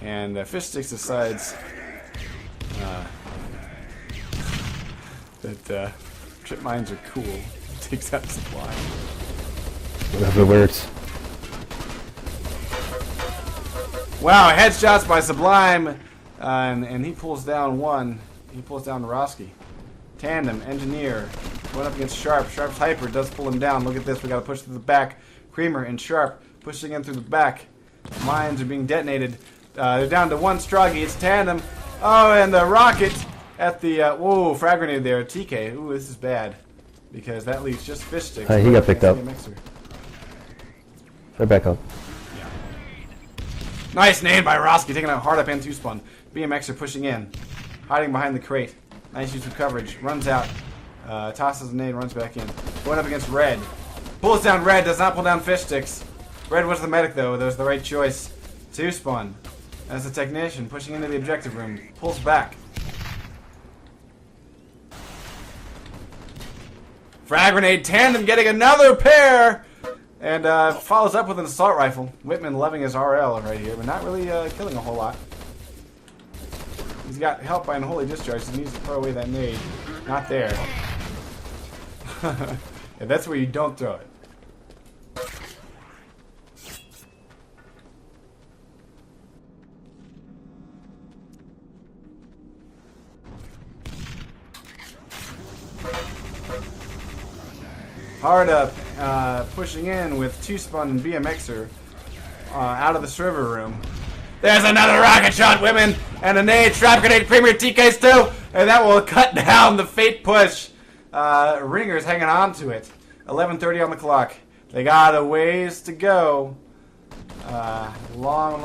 And Fishstix decides that trip mines are cool. Takes out supply. Whatever works. Wow, headshots by Sublime. And he pulls down one. He pulls down Rosky. Tandem, Engineer. Going up against Sharp. Sharp's hyper does pull him down. Look at this. We got to push through the back. Creamer and Sharp pushing in through the back. Mines are being detonated. They're down to one Stroggy. It's Tandem. Oh, and the rocket at the... whoa, frag grenade there. TK. Ooh, this is bad. Because that leaves just Fishstix. He got picked up. They're back up. Yeah. Nice nade by Rosky. Taking out hard up and 2-spawn. BMXer pushing in. Hiding behind the crate. Nice use of coverage. Runs out. Tosses a nade. Runs back in. Going up against Red. Pulls down Red. Does not pull down Fishstix. Red was the medic though. That was the right choice. 2-spawn. As the technician pushing into the objective room. Pulls back. Frag grenade. Tandem getting another pair. And follows up with an assault rifle. Whitman loving his RL right here. But not really killing a whole lot. He's got help by Unholy Discharge. He needs to throw away that nade. Not there. Yeah, that's where you don't throw it. Hard up, pushing in with 2-spawn and BMXer out of the server room. There's another rocket shot, women, and a nade, trap grenade, Creamer, TKs too, and that will cut down the Fate push. Ringers hanging on to it. 11:30 on the clock. They got a ways to go. Long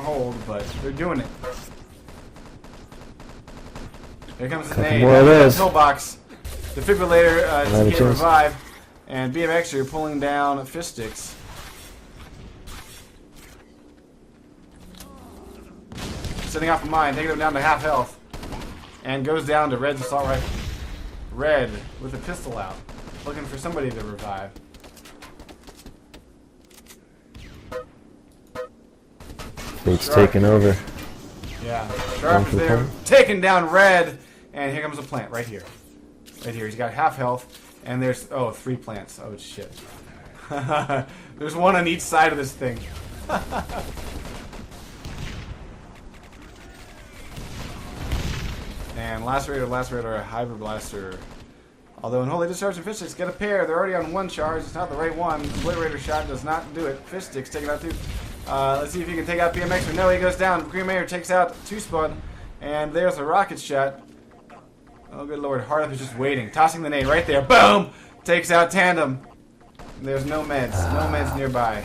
hold, but they're doing it. Here comes the nade. Pillbox. Defibrillator to get revived. And BMXer pulling down Fishstix. Setting off a mine, taking him down to half health. And goes down to Red's assault rifle. Red with a pistol out. Looking for somebody to revive. Fate's taking over. Yeah. Sharp is there. Taking down Red. And here comes a plant right here. Right here. He's got half health. And there's, 3 plants. Oh, shit. There's one on each side of this thing. And Lacerator, Hyper Blaster. Although in Holy Discharge and Fishstix get a pair. They're already on 1 charge. It's not the right one. Obliterator shot does not do it. Fishstix taking out 2. Let's see if he can take out BMX. No, he goes down. Green Mayor takes out 2-spawn. And there's a rocket shot. Oh, good lord. Hard up is just waiting. Tossing the nade right there. Boom! Takes out Tandem. There's no meds. No meds nearby.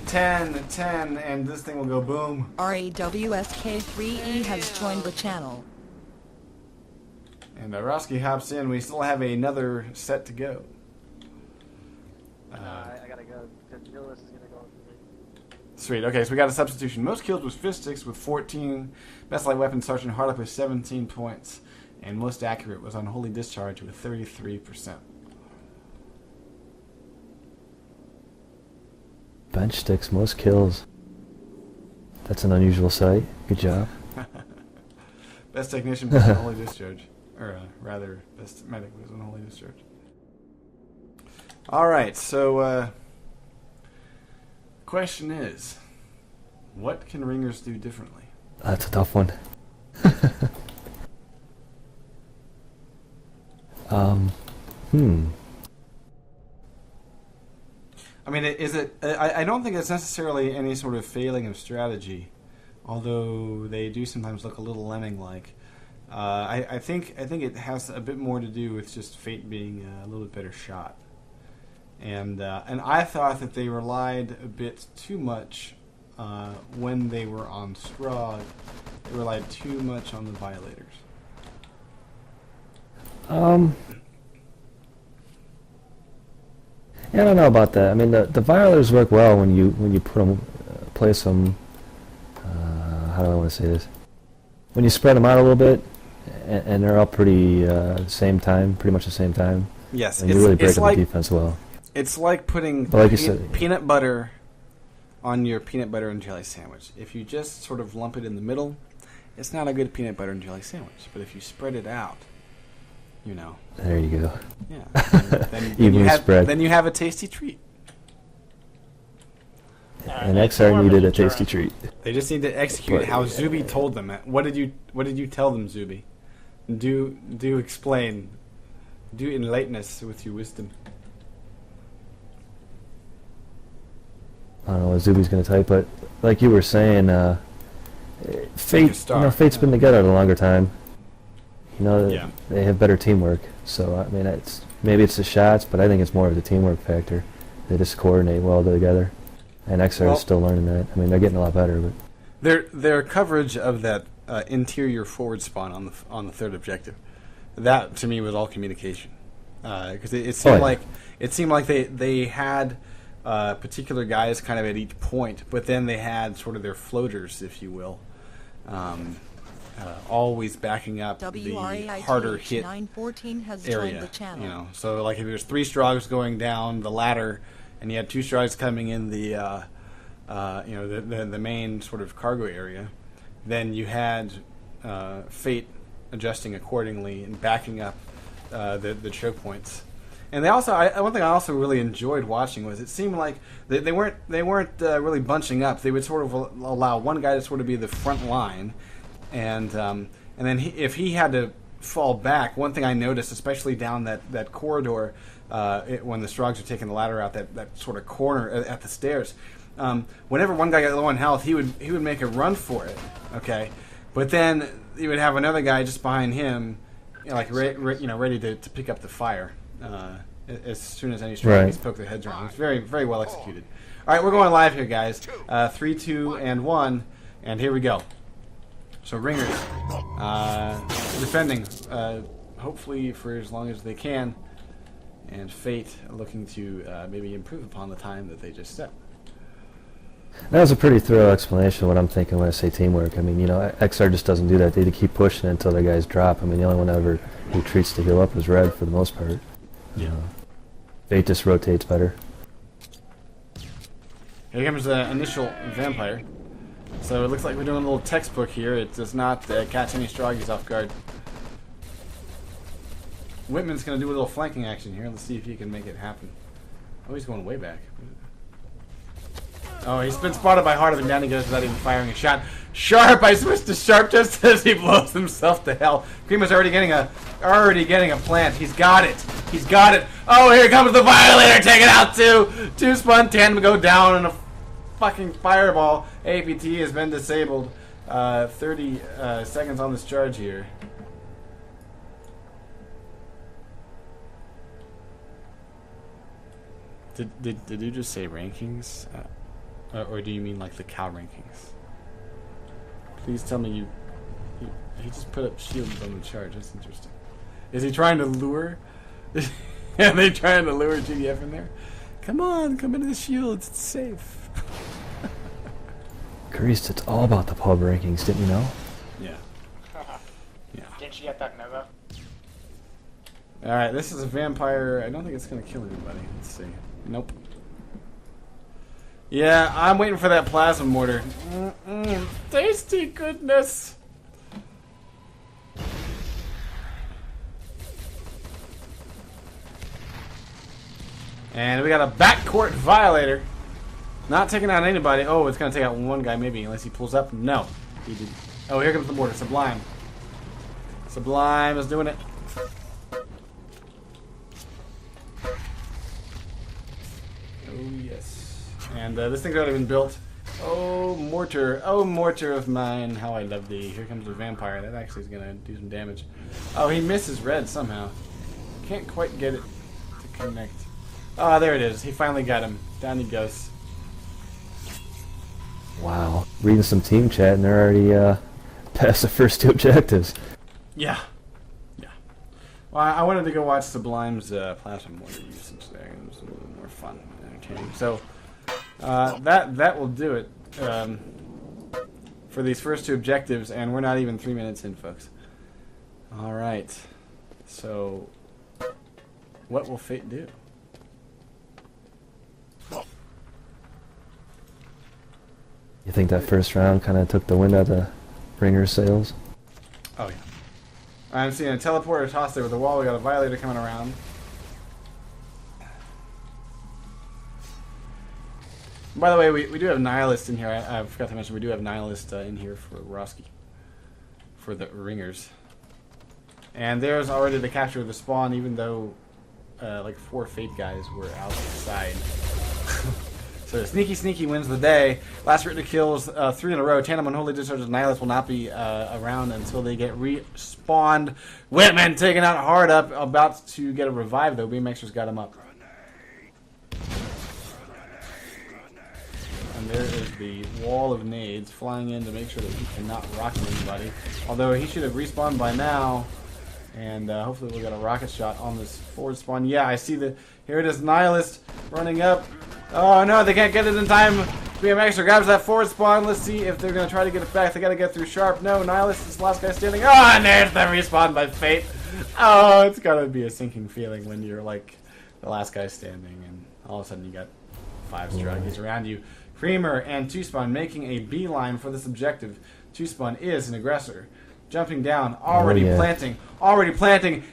10, 10, and this thing will go boom. RAWSK3E has joined the channel. And Roski hops in. We still have another set to go. I gotta go. Nicholas is gonna go. Sweet. Okay, so we got a substitution. Most kills was Fishstix with 14. Best light weapon Sergeant Harlock with 17 points. And most accurate was Unholy Discharge with 33%. Bench sticks, most kills. That's an unusual sight. Good job. Best Technician was Unholy Discharge. Or rather, Best Medic was Unholy Discharge. Alright, so question is, what can ringers do differently? That's a tough one. I mean, is it? I don't think it's necessarily any sort of failing of strategy, although they do sometimes look a little lemming-like. I think it has a bit more to do with just Fate being a little bit better shot, and I thought that they relied a bit too much when they were on Scrog. They relied too much on the Violators. Yeah, I don't know about that. I mean, the violators work well when you put them, place them. How do I want to say this? When you spread them out a little bit, and they're all pretty same time, pretty much the same time. Yes, and you really break up the defense well. It's like putting like you said, peanut butter on your peanut butter and jelly sandwich. If you just sort of lump it in the middle, it's not a good peanut butter and jelly sandwich. But if you spread it out, you know. There you go. Yeah. Then you have a tasty treat. And XR needed a tasty treat. They just need to execute how Zuby told them. What did you tell them, Zuby? Do explain. Do enlighten us with your wisdom. I don't know what Zuby's going to type, but like you were saying, Fate's been together a longer time. You know, they have better teamwork. So I mean, maybe it's the shots, but I think it's more of the teamwork factor. They just coordinate well together, and XR is still learning that. I mean, they're getting a lot better, but their coverage of that interior forward spawn on the third objective, that to me was all communication, because it seemed like they had particular guys kind of at each point, but then they had sort of their floaters, if you will. Always backing up the harder hit 914 has area. Joined the channel. You know, so like if there's 3 Strogs going down the ladder, and you had 2 Strogs coming in the the main sort of cargo area, then you had Fate adjusting accordingly and backing up the choke points. And they also, one thing I also really enjoyed watching was it seemed like they weren't really bunching up. They would sort of allow one guy to sort of be the front line. And then if he had to fall back, one thing I noticed, especially down that corridor, when the Strogs are taking the ladder out, that sort of corner at the stairs, whenever one guy got low on health, he would make a run for it, okay? But then you would have another guy just behind him, ready to pick up the fire as soon as any Strogs poke their heads around. It's very, very well executed. All right, we're going live here, guys. 3, 2, and 1, and here we go. So Ringers defending, hopefully for as long as they can, and Fate looking to maybe improve upon the time that they just set. That was a pretty thorough explanation of what I'm thinking when I say teamwork. I mean, you know, XR just doesn't do that. They keep pushing until their guys drop. I mean, the only one ever who treats to heal up is Red for the most part. Yeah. Fate just rotates better. Here comes the initial Vampire. So it looks like we're doing a little textbook here. It does not catch any Stroggies off guard. Whitman's going to do a little flanking action here. Let's see if he can make it happen. Oh, he's going way back. Oh, he's been spotted by Hard, and down he goes without even firing a shot. Sharp! I switched to Sharp just as he blows himself to hell. Kreema's already getting a plant. He's got it. He's got it. Oh, here comes the Violator. Take it out too. 2 spun, 10 go down, and a fucking fireball. APT has been disabled. 30 seconds on this charge here. Did you just say rankings? Or do you mean like the cow rankings? Please tell me he just put up shields on the charge. That's interesting. Is he trying to lure? Are they trying to lure GDF in there? Come on, come into the shields. It's safe. Greased, it's all about the pub rankings, didn't you know? Yeah. Yeah. Didn't you get that memo? Alright, this is a vampire. I don't think it's going to kill anybody. Let's see. Nope. Yeah, I'm waiting for that plasma mortar. Tasty goodness! And we got a backcourt violator. Not taking out anybody. Oh, it's going to take out one guy maybe, unless he pulls up. No. He did. Oh, here comes the mortar. Sublime. Sublime is doing it. Oh, yes. And this thing's already been built. Oh, mortar. Oh, mortar of mine. How I love thee. Here comes the vampire. That actually is going to do some damage. Oh, he misses red somehow. Can't quite get it to connect. Oh, there it is. He finally got him. Down he goes. Wow. Reading some team chat and they're already past the first 2 objectives. Yeah. Yeah. Well, I wanted to go watch Sublime's plasma mortar usage there. It was a little more fun and entertaining. So, that will do it for these first 2 objectives, and we're not even 3 minutes in, folks. Alright. So, what will fate do? You think that first round kind of took the wind out of the Ringer's sails? Oh, yeah. I'm seeing a teleporter tossed there with the wall. We got a violator coming around. By the way, we do have Nihilist in here. I forgot to mention we do have Nihilist in here for Roski. For the Ringers. And there's already the capture of the spawn, even though like 4 Fate guys were outside. So Sneaky wins the day. Last written kills 3 in a row. Tandem Unholy Discharge of Nihilist will not be around until they get respawned. Whitman taking out hard up, about to get a revive though. BMXer's got him up. And there is the wall of nades flying in to make sure that he cannot rocket anybody. Although he should have respawned by now. And hopefully we'll get a rocket shot on this forward spawn. Yeah, I see the... Here it is, Nihilist running up. Oh no, they can't get it in time. BMXer grabs that forward spawn. Let's see if they're going to try to get it back. They got to get through sharp. No, Nihilist is the last guy standing. Oh, and there's the respawn by Fate. Oh, it's got to be a sinking feeling when you're like the last guy standing and all of a sudden you got 5 Straggies around you. Creamer and 2Spawn making a beeline for this objective. 2Spawn is an aggressor. Jumping down, already planting,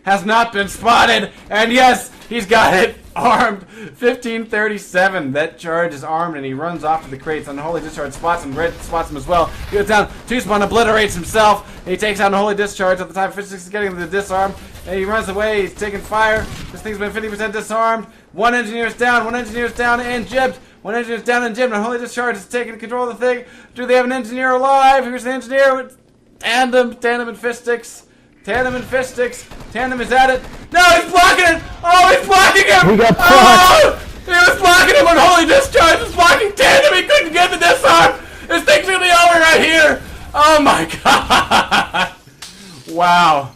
has not been spotted, and yes, he's got it, armed, 1537, that charge is armed, and he runs off to the crates. Unholy Discharge spots him, Red spots him as well, he goes down, 2Spawn obliterates himself, and he takes out Unholy Discharge at the time Fishstix is getting the disarm, and he runs away, he's taking fire, this thing's been 50% disarmed, 1 engineer's down, and jibbed, 1 engineer's down and jibbed, Unholy Discharge is taking control of the thing. Do they have an engineer alive? Here's the engineer. Tandem and Fishstix. Tandem is at it. No, he's blocking it! Oh, he's blocking him! We got oh! He was blocking him! Unholy Discharge is blocking Tandem! He couldn't get the disarm! This thing's gonna be over right here! Oh my god! Wow.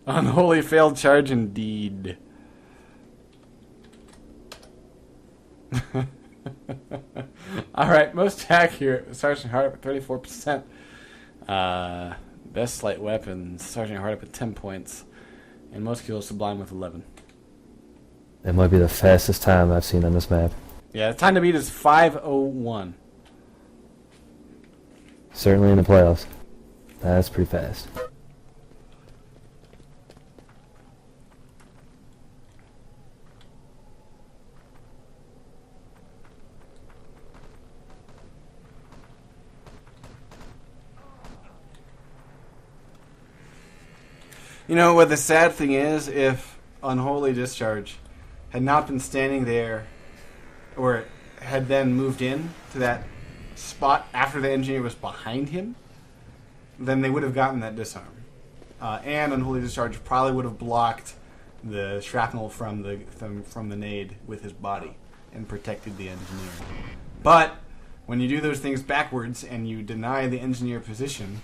Unholy failed charge indeed. Alright, most accurate, Sergeant Hard up at 34%. Best slight weapons, Sergeant Hard up at 10 points. And most kills, Sublime with 11. That might be the fastest time I've seen on this map. Yeah, the time to beat is 5:01. Certainly in the playoffs. That's pretty fast. You know what the sad thing is, if Unholy Discharge had not been standing there, or had then moved in to that spot after the engineer was behind him, then they would have gotten that disarm. And Unholy Discharge probably would have blocked the shrapnel from the nade with his body and protected the engineer. But when you do those things backwards and you deny the engineer position,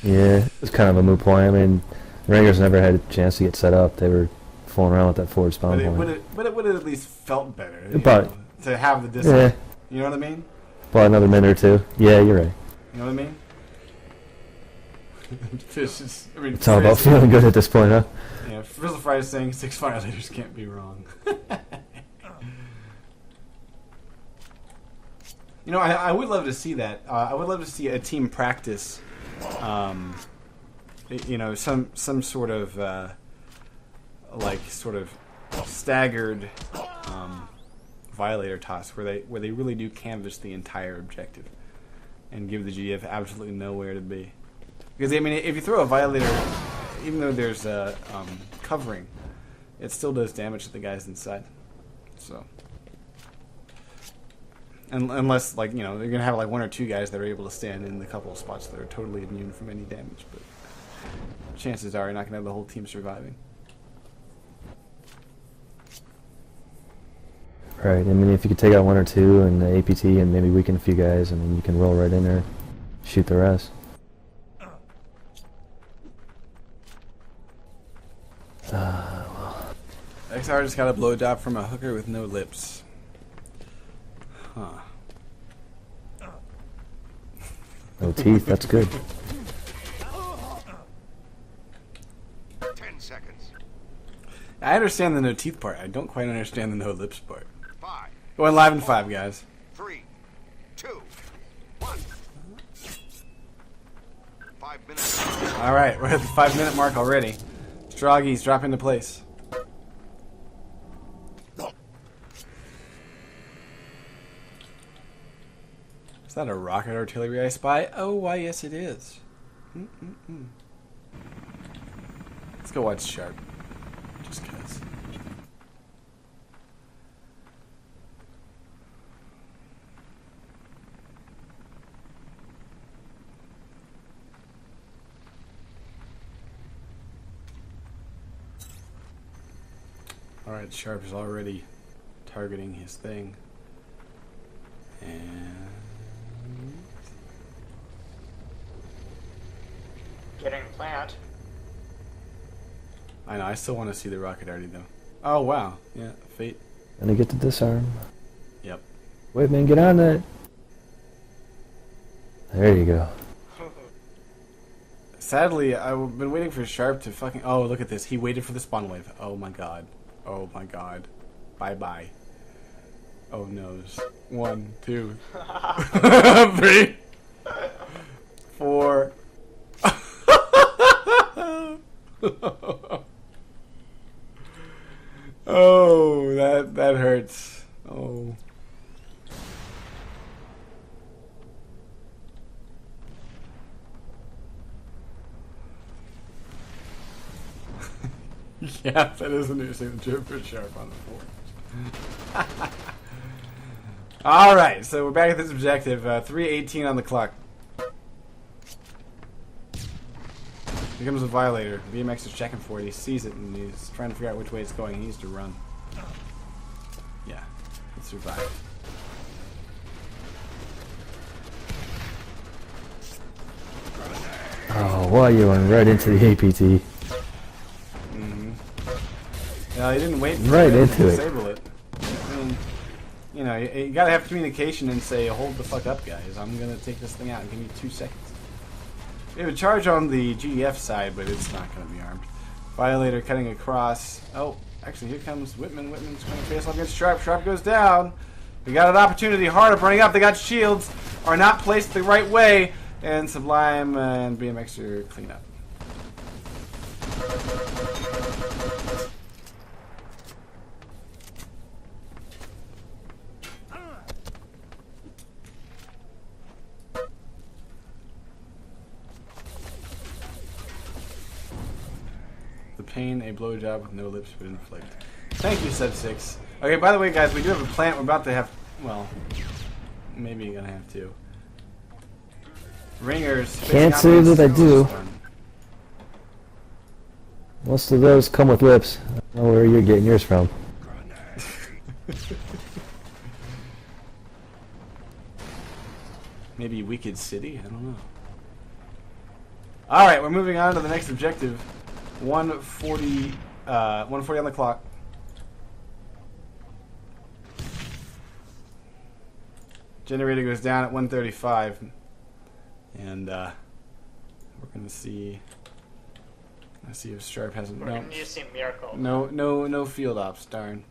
yeah, it's kind of a moot point. I mean, the Ringers never had a chance to get set up. They were fooling around with that forward spawn point. But it would have at least felt better to have the distance. Yeah. You know what I mean? Probably another minute or two. Yeah, you're right. You know what I mean? Fish is, I mean, it's all about feeling good at this point, huh? Yeah, Frizzle Fry is saying 6 violators can't be wrong. You know, I would love to see that. I would love to see a team practice. You know, some sort of like sort of staggered violator toss where they really do canvas the entire objective and give the GF absolutely nowhere to be. Because I mean, if you throw a violator, even though there's a covering, it still does damage to the guys inside. So, unless like you know they're gonna have like 1 or 2 guys that are able to stand in the couple of spots that are totally immune from any damage, but chances are you're not gonna have the whole team surviving. Right. I mean, if you could take out 1 or 2 and the APT and maybe weaken a few guys, I mean, you can roll right in there, shoot the rest. Well. XR just got a blowjob from a hooker with no lips. Huh. No teeth, that's good. 10 seconds. I understand the no teeth part. I don't quite understand the no lips part. 5. Going live in 5, guys. 3, 2, 1. 5 minutes. All right, we're at the 5-minute mark already. Stroggies drop into place. Is that a rocket artillery I spy? Oh, why, yes it is. Let's go watch Sharp. Just cuz. Alright, Sharp is already targeting his thing. And getting plant. I know, I still want to see the rocket arty though. Oh wow, yeah, Fate. Gonna get to disarm. Yep. Wait, man, get on that. There you go. Sadly, I've been waiting for Sharp to fucking... Oh, look at this. He waited for the spawn wave. Oh my god. Oh my god. Bye-bye. Oh noes. 1, 2, 3, 4. Oh, that hurts. Oh. Yeah, that is an interesting joke for Sharp on the forge. Alright, so we're back at this objective. 3:18 on the clock. Here comes a violator. BMX is checking for it. He sees it and he's trying to figure out which way it's going. He needs to run. Yeah, he survived. Oh, well, you went right into the APT. No, he didn't wait for right to into disable it. I mean, you know, you gotta have communication and say, hold the fuck up, guys. I'm gonna take this thing out. Give me 2 seconds. We have a charge on the GDF side, but it's not gonna be armed. Violator cutting across. Oh, actually, here comes Whitman. Whitman's going to face off against Sharp. Sharp goes down. We got an opportunity. Hard running up. They got shields. Are not placed the right way. And Sublime and BMX are clean up. The pain a blowjob with no lips would inflict. Thank you, Sub6. Okay, by the way, guys, we do have a plant. We're about to have, well, maybe you're gonna have to. Ringers. Can't say that I do. Most of those come with whips. I don't know where you're getting yours from. Maybe Wicked City? I don't know. Alright, we're moving on to the next objective. 140 on the clock. Generator goes down at 135. And we're gonna see if Sharp has We're gonna use some miracle. no field ops, darn.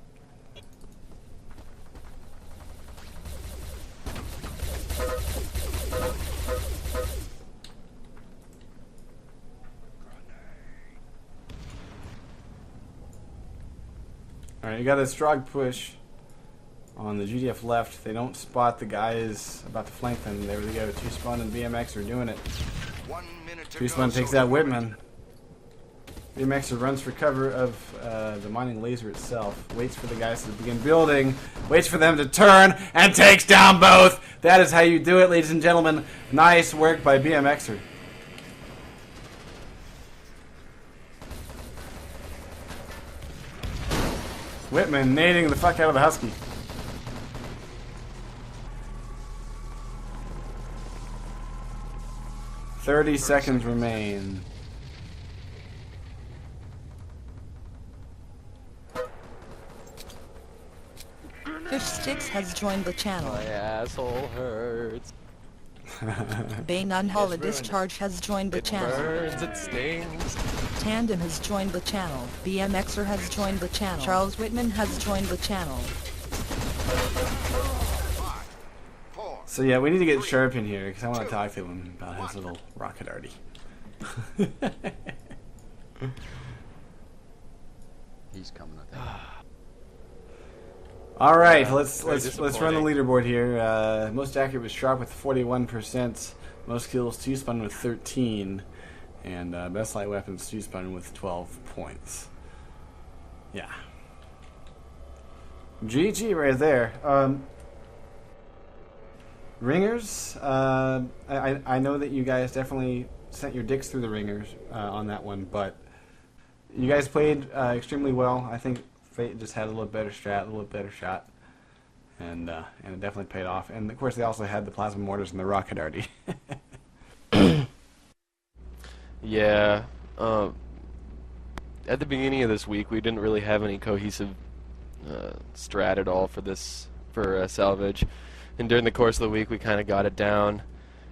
Alright, you got a strong push on the GDF left. They don't spot the guys about to flank them. There we go. Two Spawn and BMX are doing it. 1 minute to Two Spawn takes that Whitman. BMXer runs for cover of the mining laser itself. Waits for the guys to begin building. Waits for them to turn and takes down both. That is how you do it, ladies and gentlemen. Nice work by BMXer. Whitman nading the fuck out of the Husky. Thirty seconds remain. Fishstix has joined the channel. My asshole hurts. Bane Unholy Discharge has joined the channel. Burns, it stings. Tandem has joined the channel. BMXer has joined the channel. Charles Whitman has joined the channel. So yeah, we need to get Sharp in here because I want to talk to him about his little rocket arty. He's coming, I think. All right, let's run the leaderboard here. Most accurate was Sharp with 41%. Most kills, Two Spun with 13, and best light weapons, Two Spun with 12 points. Yeah. GG right there. Ringers, I know that you guys definitely sent your dicks through the ringers on that one, but you guys played extremely well. I think Fate just had a little better strat, a little better shot, and it definitely paid off. And of course, they also had the plasma mortars and the rocket arty. Yeah. At the beginning of this week, we didn't really have any cohesive strat at all for salvage. And during the course of the week, we kind of got it down,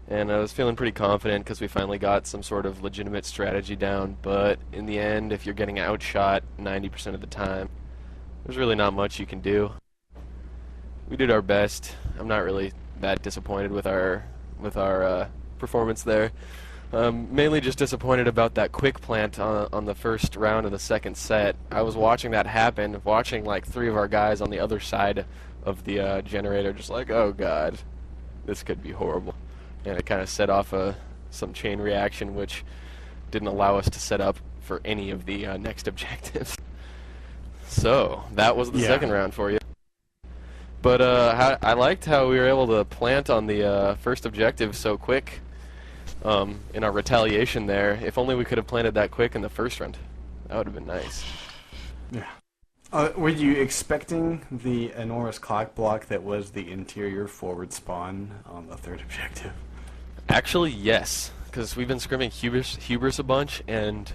and I was feeling pretty confident because we finally got some sort of legitimate strategy down. But in the end, if you're getting outshot 90% of the time, there's really not much you can do. We did our best. I'm not really that disappointed with our performance there. Mainly just disappointed about that quick plant on the first round of the second set. I was watching that happen, watching like 3 of our guys on the other side of the generator, just like, oh god, this could be horrible. And it kind of set off some chain reaction, which didn't allow us to set up for any of the next objectives. So that was the second round for you. But I liked how we were able to plant on the first objective so quick in our retaliation there. If only we could have planted that quick in the first round. That would have been nice. Yeah. Were you expecting the enormous clock block that was the interior forward spawn on the third objective? Actually, yes, because we've been scrimming Hubris a bunch, and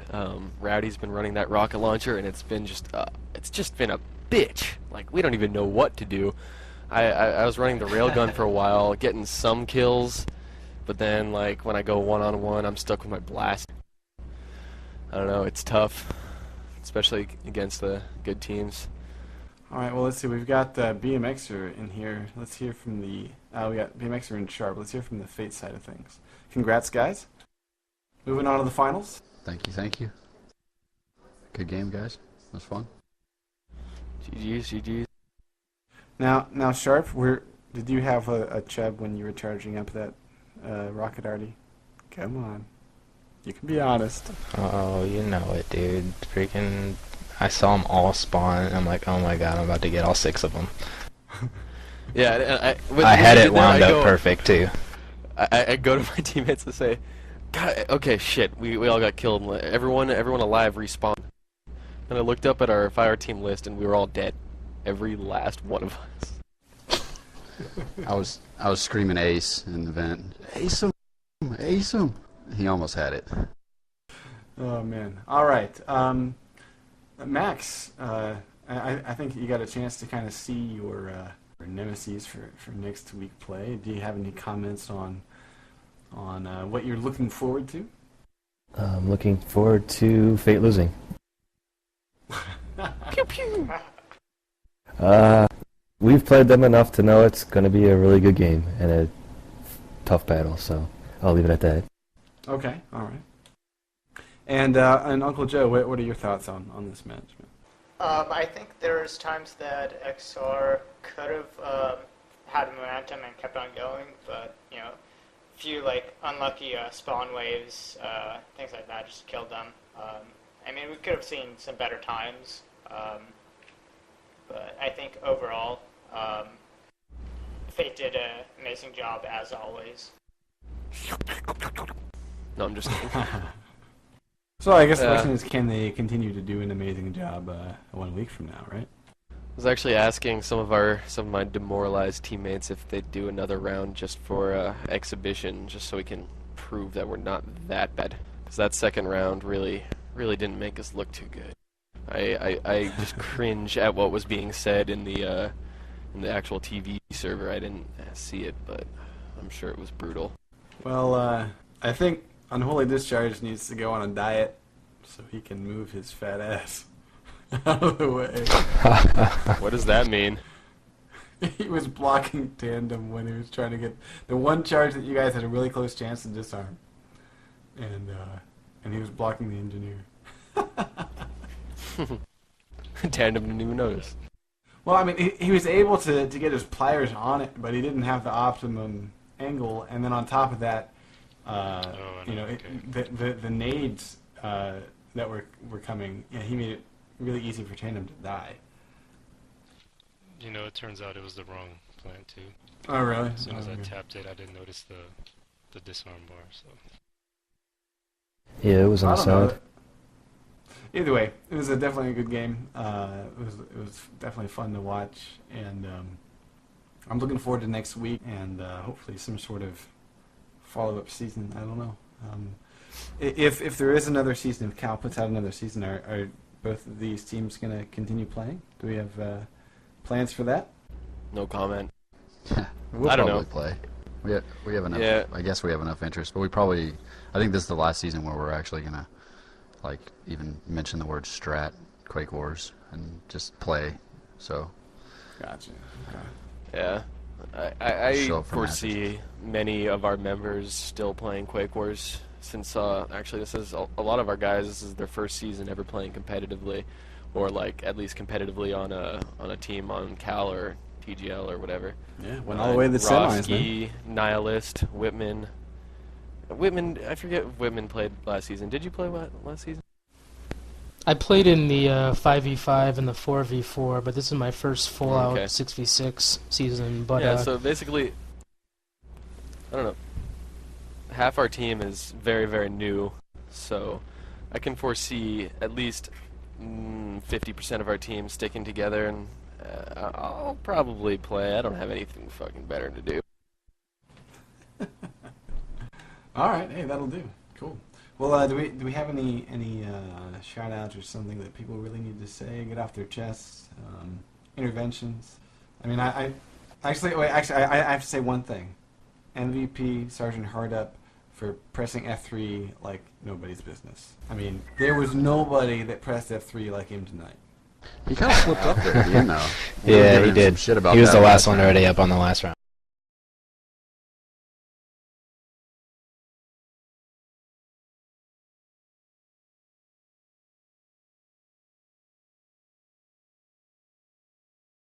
Rowdy's been running that rocket launcher, and it's just been a bitch. Like, we don't even know what to do. I was running the railgun for a while, getting some kills, but then, like, when I go one-on-one, I'm stuck with my blast. I don't know, it's tough, especially against the good teams. Alright, well, let's see. We've got BMXer in here. Let's hear from the... we got BMXer and Sharp. Let's hear from the Fate side of things. Congrats, guys. Moving on to the finals. Thank you. Good game, guys. That was fun. GG's. Now, Sharp, did you have a chub when you were charging up that rocket arty? Come on. You can be honest. Oh, you know it, dude. Freaking... I saw them all spawn, and I'm like, oh my god, I'm about to get all 6 of them. Yeah, I had it wound up perfect, too. I go to my teammates and say, God, okay, shit, we all got killed. Everyone alive respawn. And I looked up at our fire team list, and we were all dead. Every last one of us. I was screaming ace in the vent. Ace him! Ace him! He almost had it. Oh, man. All right. Max, I think you got a chance to kind of see your nemesis for next week play. Do you have any comments on what you're looking forward to? I'm looking forward to Fate losing. Pew pew! We've played them enough to know it's going to be a really good game and a tough battle, so I'll leave it at that. Okay, all right. And Uncle Joe, what are your thoughts on this match? I think there's times that XR could have had momentum and kept on going, but you know, a few like unlucky spawn waves, things like that, just killed them. I mean, we could have seen some better times, but I think overall, Fate did an amazing job as always. No, I'm just kidding. So I guess the question is, can they continue to do an amazing job 1 week from now, right? I was actually asking some of my demoralized teammates if they'd do another round just for exhibition, just so we can prove that we're not that bad. Because that second round really didn't make us look too good. I just cringe at what was being said in the actual TV server. I didn't see it, but I'm sure it was brutal. Well, I think Unholy Discharge needs to go on a diet so he can move his fat ass out of the way. What does that mean? He was blocking Tandem when he was trying to get the one charge that you guys had a really close chance to disarm, and he was blocking the engineer. Tandem didn't even notice. Well, I mean, he was able to get his pliers on it, but he didn't have the optimum angle, and then on top of that, the nades that were coming, he made it really easy for Tandem to die. You know, it turns out it was the wrong plant too. Oh, really? As soon as I tapped it, I didn't notice the disarm bar. So. Yeah, it was on the side. Either way, it was definitely a good game. It was definitely fun to watch, and I'm looking forward to next week and hopefully some sort of follow-up season. I don't know. If there is another season, if Cal puts out another season, are both of these teams going to continue playing? Do we have plans for that? No comment. We'll I don't probably know. play. We have enough. Yeah. I guess we have enough interest, but I think this is the last season where we're actually gonna even mention the word strat, Quake Wars, and just play. So. Gotcha. Yeah. I foresee many of our members still playing Quake Wars, since actually this is a lot of our guys. This is their first season ever playing competitively, or at least competitively on a team on Cal or TGL or whatever. Yeah, went all the way to the semis, man. Nihilist, Whitman. I forget if Whitman played last season. Did you play last season? I played in the 5v5 and the 4v4, but this is my first full-out 6v6 season. But yeah, so basically, I don't know. Half our team is very, very new, so I can foresee at least 50% of our team sticking together, and I'll probably play. I don't have anything fucking better to do. All right, hey, that'll do. Cool. Well, do we have any shout outs or something that people really need to say, get off their chests, interventions? I mean, I have to say one thing. MVP Sergeant Hardup for pressing F3 like nobody's business. I mean, there was nobody that pressed F3 like him tonight. He kind of slipped up there at the end, though. Yeah, he did. Shit about he was that the last one already up on the last round.